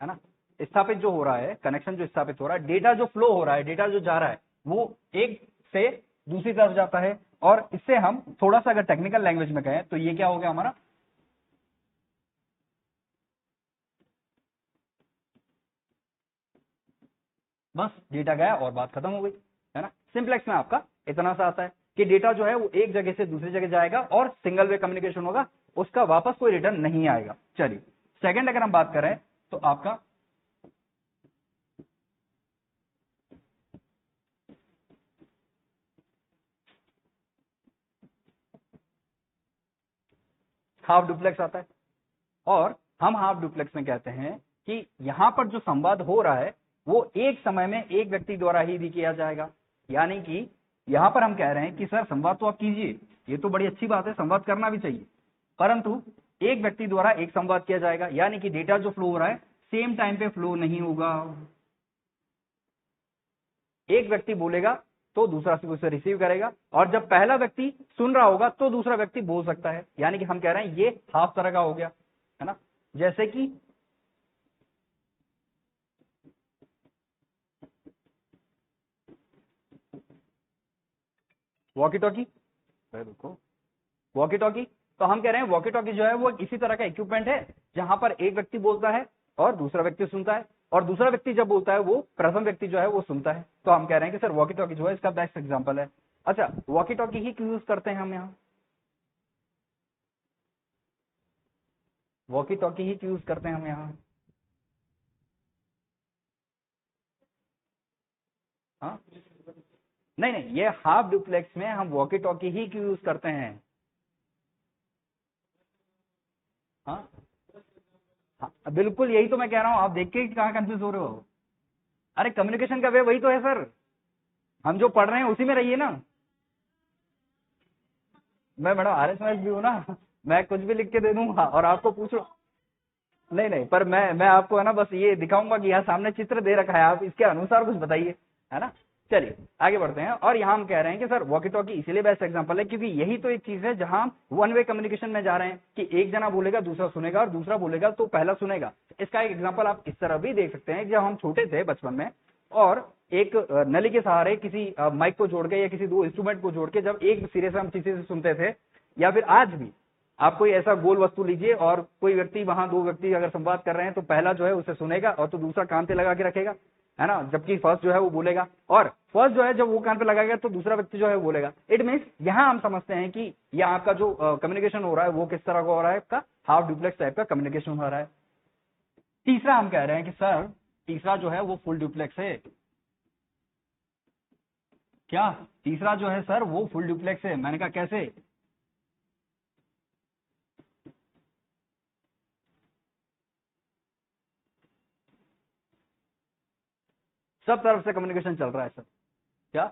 है ना। स्थापित जो हो रहा है, कनेक्शन जो स्थापित हो रहा है, डेटा जो फ्लो हो रहा है, डेटा जो जा रहा है, वो एक से दूसरी तरफ जाता है। और इससे हम थोड़ा सा अगर टेक्निकल लैंग्वेज में कहें तो ये क्या हो गया हमारा, बस डेटा गया और बात खत्म हो गई, है ना। सिंप्लेक्स में आपका इतना सा आता है कि डेटा जो है वो एक जगह से दूसरी जगह जाएगा और सिंगल वे कम्युनिकेशन होगा, उसका वापस कोई रिटर्न नहीं आएगा। चलिए सेकंड अगर हम बात करें तो आपका हाफ डुप्लेक्स आता है। और हम हाफ डुप्लेक्स में कहते हैं कि यहां पर जो संवाद हो रहा है वो एक समय में एक व्यक्ति द्वारा ही भी किया जाएगा। यानी कि यहां पर हम कह रहे हैं कि सर संवाद तो आप कीजिए, ये तो बड़ी अच्छी बात है, संवाद करना भी चाहिए, परंतु एक व्यक्ति द्वारा एक संवाद किया जाएगा। यानी कि डेटा जो फ्लो हो रहा है सेम टाइम पे फ्लो नहीं होगा। एक व्यक्ति बोलेगा तो दूसरा उसे रिसीव करेगा, और जब पहला व्यक्ति सुन रहा होगा तो दूसरा व्यक्ति बोल सकता है। यानी कि हम कह रहे हैं ये हाफ तरह का हो गया, है ना। जैसे कि वॉकी टॉकी, देखो वॉकी टॉकी, तो हम कह रहे हैं वॉकी टॉकी जो है वो इसी तरह का इक्विपमेंट है जहां पर एक व्यक्ति बोलता है और दूसरा व्यक्ति सुनता है, और दूसरा व्यक्ति जब बोलता है वो प्रथम व्यक्ति जो है वो सुनता है। तो हम कह रहे हैं कि सर वॉकी टॉकी जो है इसका बेस्ट एग्जांपल है। अच्छा, वॉकी टॉकी ही क्यों यूज करते हैं हम यहाँ, वॉकी टॉकी ही क्यों यूज करते हैं हम यहाँ, हाँ नहीं नहीं, ये हाफ डुप्लेक्स में हम वॉकी टॉकी ही क्यों यूज करते हैं, हाँ हाँ बिल्कुल, यही तो मैं कह रहा हूं, आप देख के कहाँ कंफ्यूज हो रहे हो। अरे कम्युनिकेशन का वे वही तो है सर, हम जो पढ़ रहे हैं उसी में रहिए ना। मैं मैडम RSMS भी हूँ ना, मैं कुछ भी लिख के दे दूंगा और आपको पूछो, नहीं नहीं, पर मैं आपको है ना बस ये दिखाऊंगा कि यहाँ सामने चित्र दे रखा है, आप इसके अनुसार कुछ बताइए, है ना। चलिए आगे बढ़ते हैं। और यहाँ हम कह रहे हैं कि सर वॉकी टॉकी इसीलिए बेस्ट एग्जांपल है क्योंकि यही तो एक चीज है जहां वन वे कम्युनिकेशन में जा रहे हैं कि एक जना बोलेगा दूसरा सुनेगा और दूसरा बोलेगा तो पहला सुनेगा। इसका एक एग्जांपल आप इस तरह भी देख सकते हैं, जब हम छोटे थे बचपन में और एक नली के सहारे किसी माइक को जोड़ के या किसी दो इंस्ट्रूमेंट को जोड़ के जब एक सिरे से हम किसी से सुनते थे, या फिर आज भी आप कोई ऐसा गोल वस्तु लीजिए और कोई व्यक्ति वहां, दो व्यक्ति अगर संवाद कर रहे हैं तो पहला जो है उसे सुनेगा और तो दूसरा कान पे लगा के रखेगा, है ना, जबकि फर्स्ट जो है वो बोलेगा, और फर्स्ट जो है जब वो कान पे लगाएगा तो दूसरा व्यक्ति जो है वो बोलेगा। इट मीन्स यहाँ हम समझते हैं कि यह आपका जो कम्युनिकेशन हो रहा है वो किस तरह का हो रहा है, आपका हाफ डुप्लेक्स टाइप का कम्युनिकेशन हो रहा है। तीसरा हम कह रहे हैं कि सर तीसरा जो है वो फुल डुप्लेक्स है। क्या तीसरा जो है सर वो फुल डुप्लेक्स है? मैंने कहा कैसे, सब तरफ से कम्युनिकेशन चल रहा है सर। क्या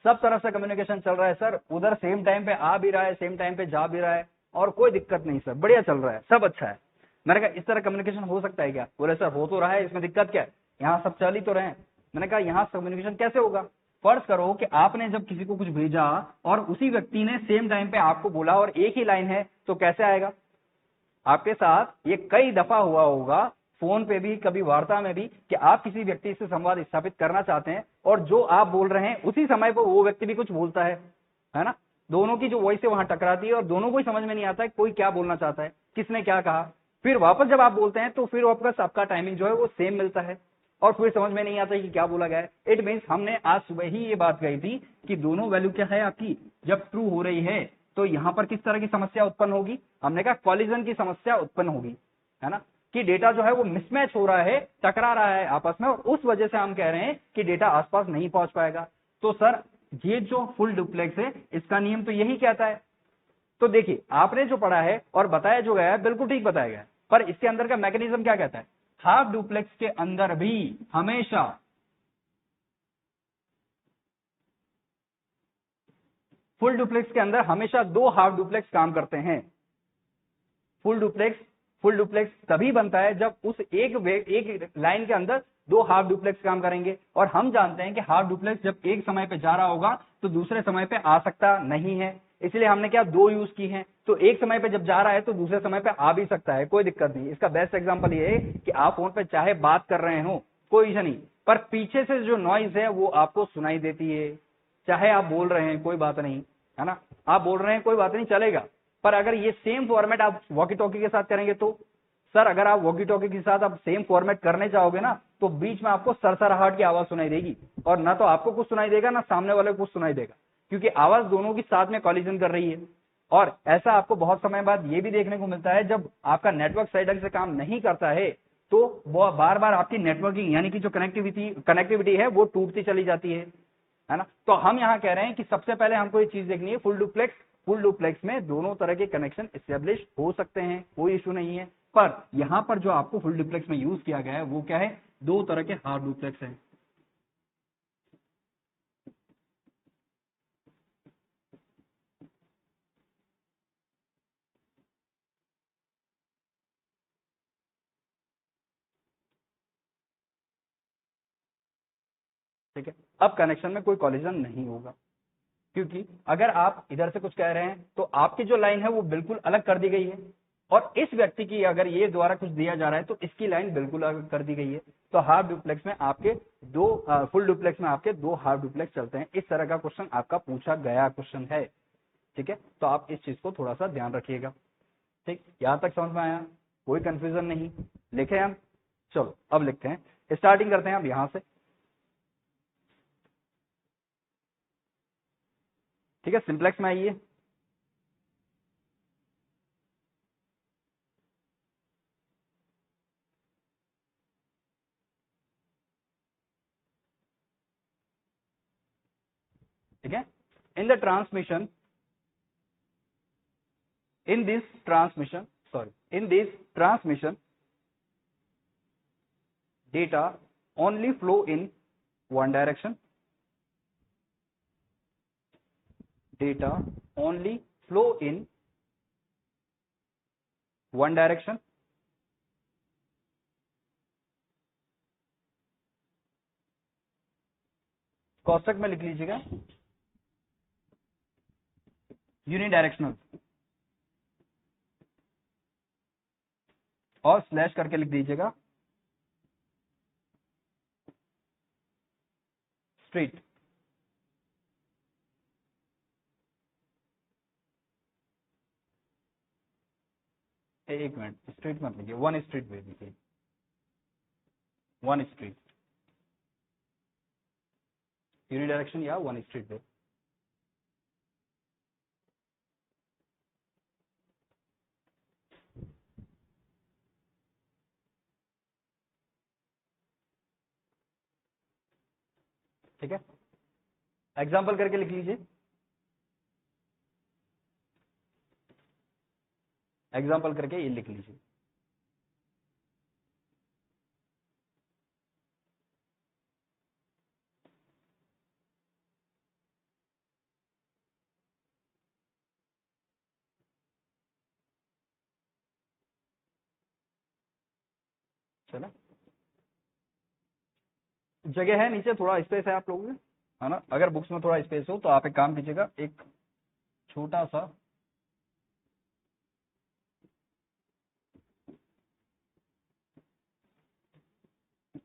सब तरफ से कम्युनिकेशन चल रहा है सर, उधर सेम टाइम पे आ भी रहा है, सेम टाइम पे जा भी रहा है और कोई दिक्कत नहीं सर, बढ़िया चल रहा है, सब अच्छा है। मैंने कहा इस तरह कम्युनिकेशन हो सकता है क्या? बोले सर हो तो रहा है, इसमें दिक्कत क्या है, यहाँ सब चल ही तो रहे हैं। मैंने कहा यहाँ कम्युनिकेशन कैसे होगा? फर्ज करो कि आपने जब किसी को कुछ भेजा और उसी व्यक्ति ने सेम टाइम पे आपको बोला और एक ही लाइन है, तो कैसे आएगा? आपके साथ ये कई दफा हुआ होगा, फोन पे भी, कभी वार्ता में भी, कि आप किसी व्यक्ति से संवाद स्थापित करना चाहते हैं और जो आप बोल रहे हैं उसी समय पर वो व्यक्ति भी कुछ बोलता है ना, दोनों की जो वॉइस है वहां टकराती है और दोनों को ही समझ में नहीं आता है कोई क्या बोलना चाहता है, किसने क्या कहा। फिर वापस जब आप बोलते हैं तो फिर वापस आपका टाइमिंग जो है वो सेम मिलता है और फिर समझ में नहीं आता कि क्या बोला गया है। इट मीन्स हमने आज सुबह ही ये बात कही थी कि दोनों वैल्यू क्या है आपकी जब ट्रू हो रही है तो यहां पर किस तरह की समस्या उत्पन्न होगी, हमने कहा कॉलिजन की समस्या उत्पन्न होगी, है ना, कि डेटा जो है वो मिसमैच हो रहा है, टकरा रहा है आपस में, और उस वजह से हम कह रहे हैं कि डेटा आसपास नहीं पहुंच पाएगा। तो सर ये जो फुल डुप्लेक्स है इसका नियम तो यही कहता है। तो देखिए आपने जो पढ़ा है और बताया जो गया है बिल्कुल ठीक बताया गया है, पर इसके अंदर का मैकेनिज्म क्या कहता है, हाफ डुप्लेक्स के अंदर भी हमेशा फुल डुप्लेक्स के अंदर हमेशा दो हाफ डुप्लेक्स काम करते हैं। फुल डुप्लेक्स तभी बनता है जब उस एक लाइन के अंदर दो हाफ डुप्लेक्स काम करेंगे, और हम जानते हैं कि हाफ डुप्लेक्स जब एक समय पे जा रहा होगा तो दूसरे समय पे आ सकता नहीं है, इसलिए हमने क्या दो यूज की हैं। तो एक समय पे जब जा रहा है तो दूसरे समय पे आ भी सकता है, कोई दिक्कत नहीं। इसका बेस्ट एग्जांपल ये है कि आप फोन पे चाहे बात कर रहे हो कोई इशू नहीं, पर पीछे से जो नॉइज है वो आपको सुनाई देती है, चाहे आप बोल रहे हैं कोई बात नहीं, है ना, आप बोल रहे हैं कोई बात नहीं चलेगा। पर अगर ये सेम फॉर्मेट आप वॉकी टॉकी के साथ करेंगे तो सर अगर आप वॉकी टॉकी के साथ आप सेम फॉर्मेट करने चाहोगे ना तो बीच में आपको सरसराहट की आवाज सुनाई देगी, और ना तो आपको कुछ सुनाई देगा ना सामने वाले को कुछ सुनाई देगा, क्योंकि आवाज दोनों की साथ में कॉलिजन कर रही है। और ऐसा आपको बहुत समय बाद ये भी देखने को मिलता है जब आपका नेटवर्क सही ढंग से काम नहीं करता है तो वो बार बार आपकी नेटवर्किंग यानी कि जो कनेक्टिविटी है वो टूटती चली जाती है ना। तो हम यहां कह रहे हैं कि सबसे पहले हमको ये चीज देखनी है फुल डुप्लेक्स में दोनों तरह के कनेक्शन एस्टेब्लिश हो सकते हैं, कोई इशू नहीं है। पर यहां पर जो आपको फुल डुप्लेक्स में यूज किया गया है वो क्या है, दो तरह के हाफ डुप्लेक्स है। ठीक है, अब कनेक्शन में कोई कॉलिजन नहीं होगा, क्योंकि अगर आप इधर से कुछ कह रहे हैं तो आपकी जो लाइन है वो बिल्कुल अलग कर दी गई है, और इस व्यक्ति की अगर ये द्वारा कुछ दिया जा रहा है तो इसकी लाइन बिल्कुल अलग कर दी गई है। तो हाफ डुप्लेक्स में आपके दो फुल डुप्लेक्स में आपके दो हाफ डुप्लेक्स चलते हैं। इस तरह का क्वेश्चन आपका पूछा गया क्वेश्चन है। ठीक है, तो आप इस चीज को थोड़ा सा ध्यान रखिएगा। ठीक, यहां तक समझ में आया, कोई कंफ्यूजन नहीं, लिखे हम, चलो अब लिखते हैं, स्टार्टिंग करते हैं अब यहां से। ठीक है, सिंप्लेक्स में आइए। ठीक है, in the transmission in this transmission data only flow in one direction, data only flow in one direction, कोष्टक में लिख लीजिएगा यूनिडायरेक्शनल, और स्लैश करके लिख दीजिएगा स्ट्रीट। एक मिनट, स्ट्रीट मत लिखिए, वन स्ट्रीट वे लिखिए, वन स्ट्रीट, यूनिडायरेक्शन या वन स्ट्रीट वे। ठीक है, एग्जाम्पल करके लिख लीजिए, एग्जाम्पल करके ये लिख लीजिए। चलो, जगह है नीचे, थोड़ा स्पेस है आप लोगों में, है ना, अगर बुक्स में थोड़ा स्पेस हो तो आप एक काम कीजिएगा, एक छोटा सा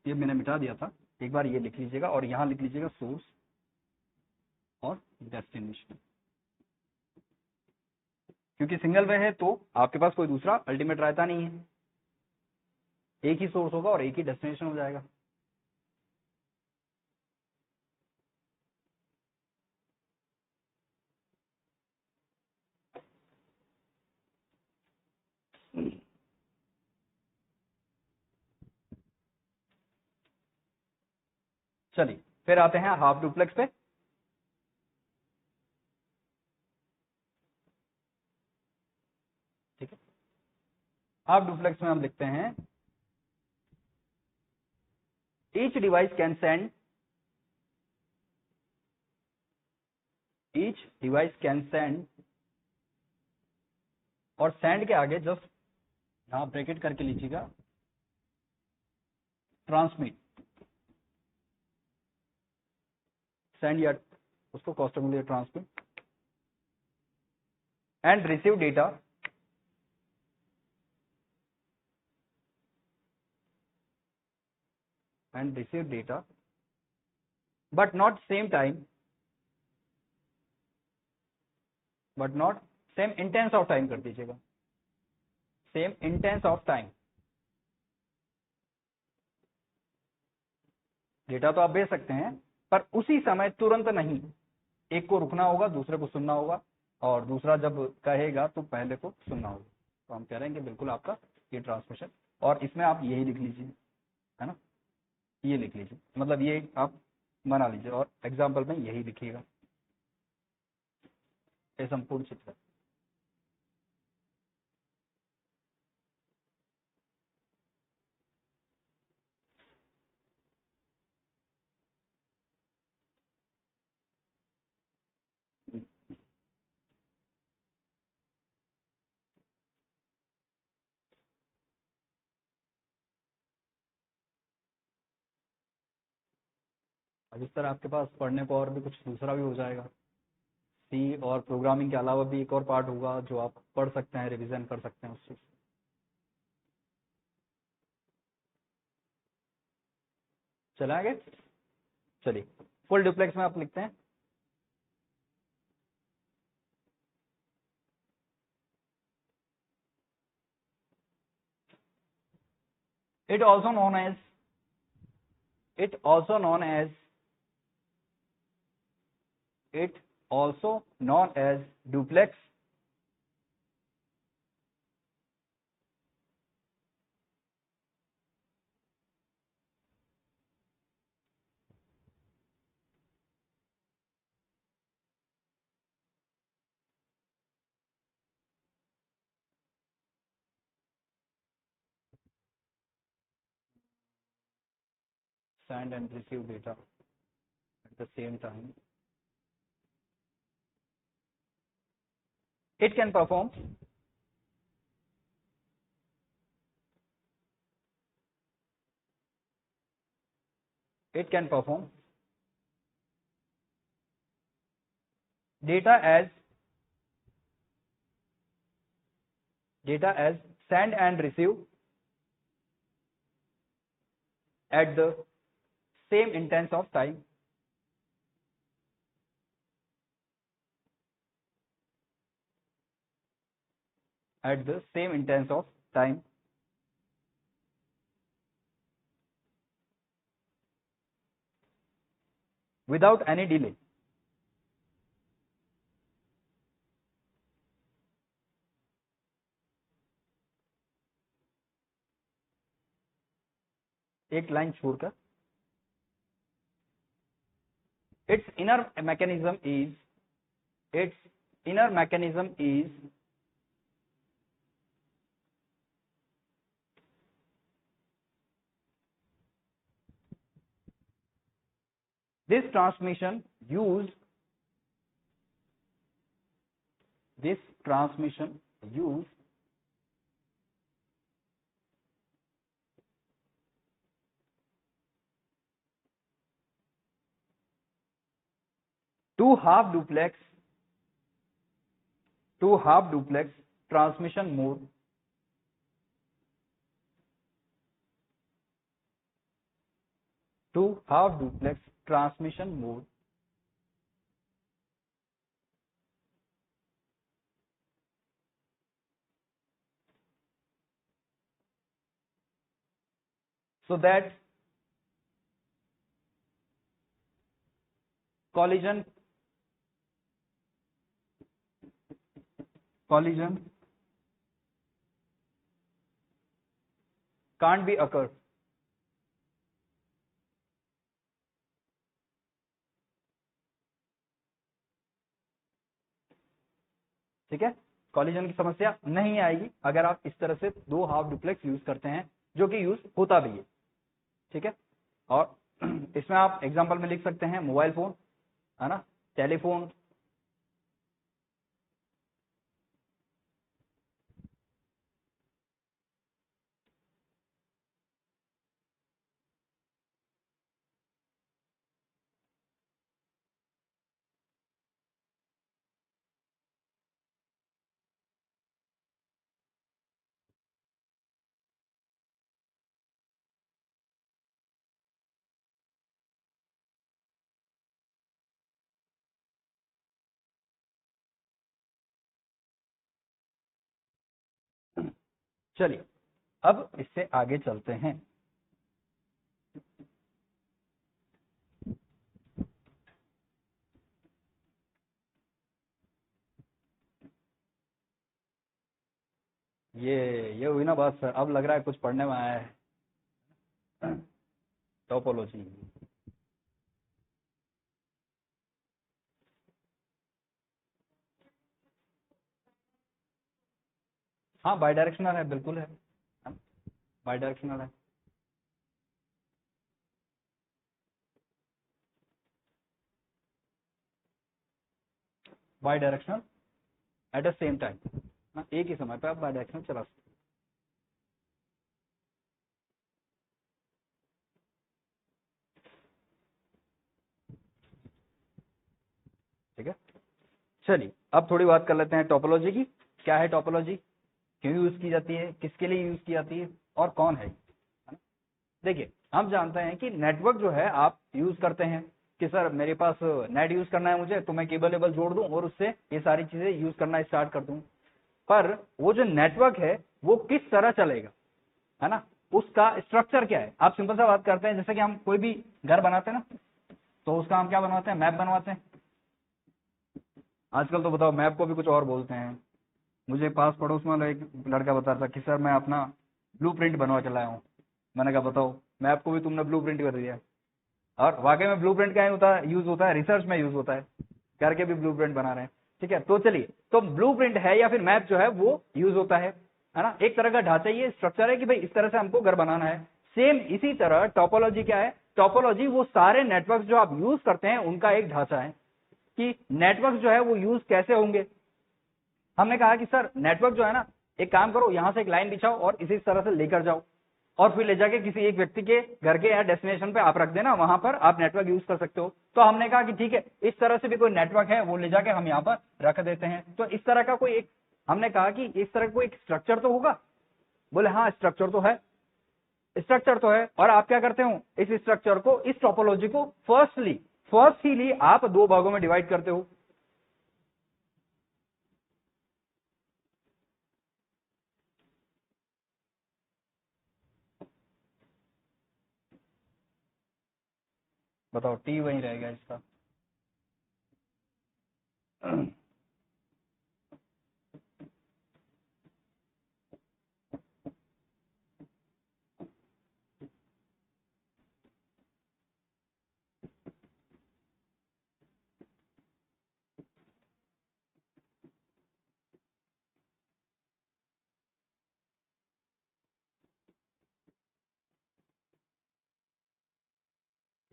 ये मैंने मिटा दिया था, एक बार ये लिख लीजिएगा, और यहां लिख लीजिएगा सोर्स और डेस्टिनेशन, क्योंकि सिंगल वे है तो आपके पास कोई दूसरा अल्टीमेट रहता नहीं है, एक ही सोर्स होगा और एक ही डेस्टिनेशन हो जाएगा। चलिए फिर आते हैं हाफ डुप्लेक्स पे। ठीक है, हाफ डुप्लेक्स में हम लिखते हैं ईच डिवाइस कैन सेंड और सेंड के आगे जस्ट यहां ब्रैकेट करके लीजिएगा ट्रांसमिट, सेंड या उसको कॉस्टम में transmit and receive data but not same intense of time कर दीजिएगा, same intense of time. Data तो आप भेज सकते हैं पर उसी समय तुरंत नहीं, एक को रुकना होगा, दूसरे को सुनना होगा, और दूसरा जब कहेगा तो पहले को सुनना होगा। तो हम कह रहे हैं कि बिल्कुल आपका ये ट्रांसमिशन, और इसमें आप यही लिख लीजिए, है ना, ये लिख लीजिए, मतलब ये आप बना लीजिए और एग्जाम्पल में यही लिखिएगा, ये संपूर्ण चित्र। अब इस तरह आपके पास पढ़ने को और भी कुछ दूसरा भी हो जाएगा, सी और प्रोग्रामिंग के अलावा भी एक और पार्ट होगा जो आप पढ़ सकते हैं, रिवीजन कर सकते हैं उस चीज। चले आगे, चलिए फुल डुप्लेक्स में आप लिखते हैं it also known as it also known as duplex send and receive data at the same time. It can perform data as send and receive at the same instance of time, at the same instance of time without any delay. एक line छोड़कर, its inner mechanism is this transmission use two half duplex transmission mode so that collision can't be occur. ठीक है, collision की समस्या नहीं आएगी अगर आप इस तरह से दो हाफ डुप्लेक्स यूज करते हैं, जो कि यूज होता भी है। ठीक है, और इसमें आप एग्जांपल में लिख सकते हैं मोबाइल फोन, है ना, टेलीफोन, चलिए अब इससे आगे चलते हैं। ये हुई ना बात सर, अब लग रहा है कुछ पढ़ने में आया है। टोपोलॉजी, हाँ बाई डायरेक्शनल है, बिल्कुल है, बाई डायरेक्शनल है। By directional at the same time, एक ही समय पे आप बाई डायरेक्शनल चला सकते। ठीक है, चलिए अब थोड़ी बात कर लेते हैं टोपोलॉजी की। क्या है टोपोलॉजी, क्यों यूज की जाती है, किसके लिए यूज की जाती है, और कौन है ना? देखिए हम जानते हैं कि नेटवर्क जो है आप यूज करते हैं कि सर मेरे पास नेट यूज करना है मुझे, तो मैं केबल वेबल जोड़ दूं और उससे ये सारी चीजें यूज करना स्टार्ट कर दूं। पर वो जो नेटवर्क है वो किस तरह चलेगा, है ना, उसका स्ट्रक्चर क्या है। आप सिंपल सा बात करते हैं, जैसे कि हम कोई भी घर बनाते हैं ना, तो उसका हम क्या बनवाते हैं, मैप बनवाते हैं। आजकल तो बताओ मैप को भी कुछ और बोलते हैं। मुझे पास पड़ोस में एक लड़का बता रहा था कि सर मैं अपना ब्लूप्रिंट बनवा के लाया हूँ। मैंने कहा बताओ, मैप को भी तुमने ब्लूप्रिंट कर दिया। और वाकई में ब्लूप्रिंट क्या होता है, यूज होता है, रिसर्च में यूज होता है, करके भी ब्लूप्रिंट बना रहे हैं। ठीक है, तो चलिए, तो ब्लूप्रिंट है या फिर मैप जो है वो यूज होता है ना, एक तरह का ढांचा, ये स्ट्रक्चर है कि भाई इस तरह से हमको घर बनाना है। सेम इसी तरह टोपोलॉजी क्या है, टोपोलॉजी वो सारे नेटवर्क जो आप यूज करते हैं उनका एक ढांचा है कि नेटवर्क जो है वो यूज कैसे होंगे। हमने कहा कि सर नेटवर्क जो है ना, एक काम करो, यहां से एक लाइन बिछाओ और इसी तरह से लेकर जाओ और फिर ले जाके किसी एक व्यक्ति के घर के या डेस्टिनेशन पे आप रख देना, वहां पर आप नेटवर्क यूज कर सकते हो। तो हमने कहा कि ठीक है, इस तरह से भी कोई नेटवर्क है वो ले जाके हम यहाँ पर रख देते हैं। तो इस तरह का कोई एक, हमने कहा कि इस तरह कोई एक स्ट्रक्चर तो होगा। बोले हाँ स्ट्रक्चर तो है, स्ट्रक्चर तो है। और आप क्या करते हो, इस स्ट्रक्चर को, इस टोपोलॉजी को फर्स्टली आप दो भागों में डिवाइड करते हो। बताओ, टी वहीं रहेगा इसका।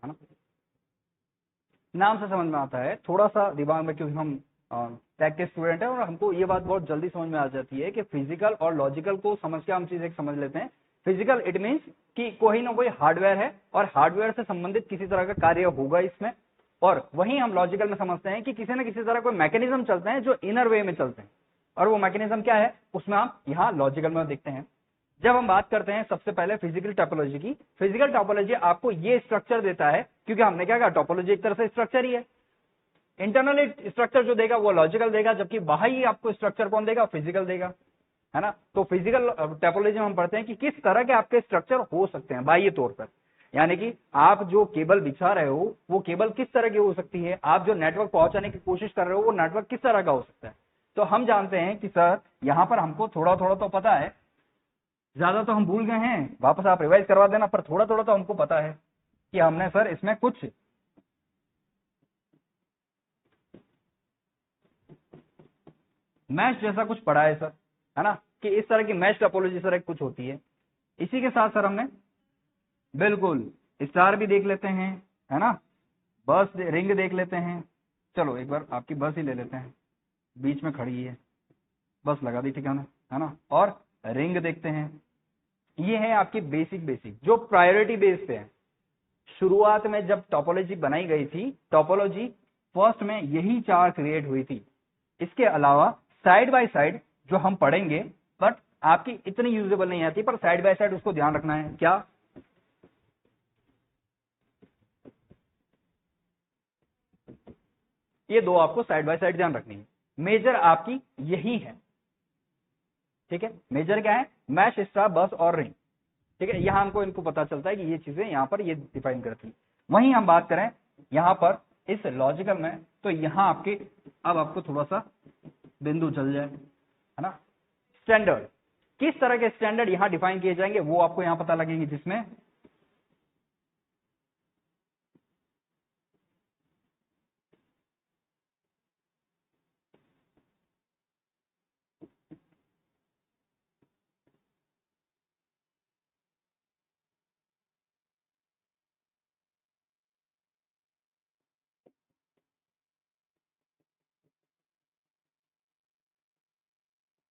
है ना, नाम से समझ में आता है, थोड़ा सा दिमाग में, क्योंकि हम टेक के स्टूडेंट है और हमको ये बात बहुत जल्दी समझ में आ जाती है कि फिजिकल और लॉजिकल को समझ के हम चीज एक समझ लेते हैं। फिजिकल इट मीन्स कि कोई ना कोई हार्डवेयर है और हार्डवेयर से संबंधित किसी तरह का कार्य होगा इसमें। और वहीं हम लॉजिकल में समझते हैं कि किसी न किसी तरह कोई मैकेनिज्म चलते हैं जो इनर वे में चलते हैं, और वो मैकेनिज्म क्या है उसमें आप यहाँ लॉजिकल में देखते हैं। जब हम बात करते हैं सबसे पहले फिजिकल टोपोलॉजी की, फिजिकल टोपोलॉजी आपको ये स्ट्रक्चर देता है, क्योंकि हमने क्या कहा, टोपोलॉजी एक तरह से स्ट्रक्चर ही है। इंटरनल स्ट्रक्चर जो देगा वो लॉजिकल देगा, जबकि बाहरी आपको स्ट्रक्चर कौन देगा, फिजिकल देगा, है ना। तो फिजिकल टोपोलॉजी में हम पढ़ते हैं कि किस तरह के आपके स्ट्रक्चर हो सकते हैं बाह्य तौर पर, यानी कि आप जो केबल बिछा रहे हो वो केबल किस तरह की हो सकती है, आप जो नेटवर्क पहुंचाने की कोशिश कर रहे हो वो नेटवर्क किस तरह का हो सकता है। तो हम जानते हैं कि सर यहां पर हमको थोड़ा थोड़ा तो पता है ज्यादा तो हम भूल गए हैं, वापस आप रिवाइज करवा देना, पर थोड़ा थोड़ा तो हमको पता है कि हमने सर इसमें कुछ मैश जैसा कुछ पढ़ा है सर, है ना, कि इस तरह की मैश टोपोलॉजी सर एक कुछ होती है। इसी के साथ सर हमने बिल्कुल स्टार भी देख लेते हैं, है ना, बस रिंग देख लेते हैं। चलो एक बार आपकी बस ही ले लेते हैं, बीच में खड़ी है, बस लगा दी ठिकाने, है ना, और रिंग देखते हैं। ये है आपकी बेसिक जो प्रायोरिटी बेस पे है। शुरुआत में जब टोपोलॉजी बनाई गई थी, टोपोलॉजी फर्स्ट में यही 4 क्रिएट हुई थी। इसके अलावा साइड बाय साइड जो हम पढ़ेंगे, बट आपकी इतनी यूजेबल नहीं आती, पर साइड बाय साइड उसको ध्यान रखना है। क्या? ये 2 आपको साइड बाय साइड ध्यान रखनी है। मेजर आपकी यही है, ठीक है। मेजर क्या है? मैश, स्टार, बस और रिंग, ठीक है। यहां हमको इनको पता चलता है कि ये चीजें यहां पर ये डिफाइन करती है। वहीं हम बात करें यहां पर इस लॉजिकल में, तो यहां आपके अब आपको थोड़ा सा बिंदु चल जाए, है ना। स्टैंडर्ड, किस तरह के स्टैंडर्ड यहां डिफाइन किए जाएंगे वो आपको यहां पता लगेंगे, जिसमें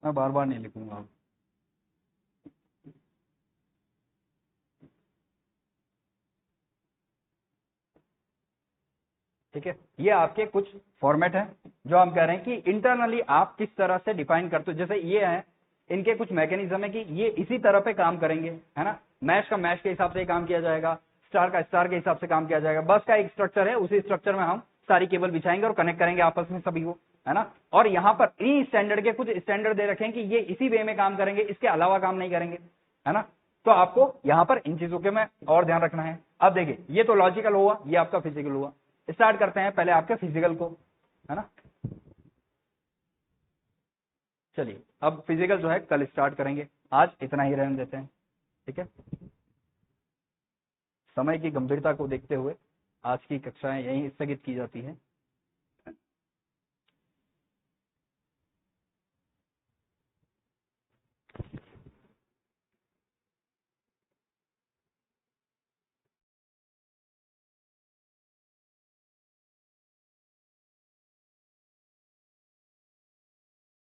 मैं बार बार नहीं लिखूंगा। ठीक है, ये आपके कुछ फॉर्मेट है जो हम कह रहे हैं कि इंटरनली आप किस तरह से डिफाइन करते हो। जैसे ये है, इनके कुछ मैकेनिज्म है कि ये इसी तरह पे काम करेंगे, है ना। मैश का मैश के हिसाब से काम किया जाएगा, स्टार का स्टार के हिसाब से काम किया जाएगा। बस का एक स्ट्रक्चर है, उसी स्ट्रक्चर में हम सारी केबल बिछाएंगे और कनेक्ट करेंगे आपस में सभी को, है ना। और यहाँ पर ई स्टैंडर्ड के कुछ स्टैंडर्ड दे रखे हैं कि ये इसी वे में काम करेंगे, इसके अलावा काम नहीं करेंगे, है ना। तो आपको यहाँ पर इन चीजों के में और ध्यान रखना है। अब देखिए, ये तो लॉजिकल हुआ, ये आपका फिजिकल हुआ। स्टार्ट करते हैं पहले आपके फिजिकल को, है ना। चलिए, अब फिजिकल जो है कल स्टार्ट करेंगे, आज इतना ही रहने देते हैं, ठीक है। समय की गंभीरता को देखते हुए आज की कक्षाएं यहीं स्थगित की जाती है।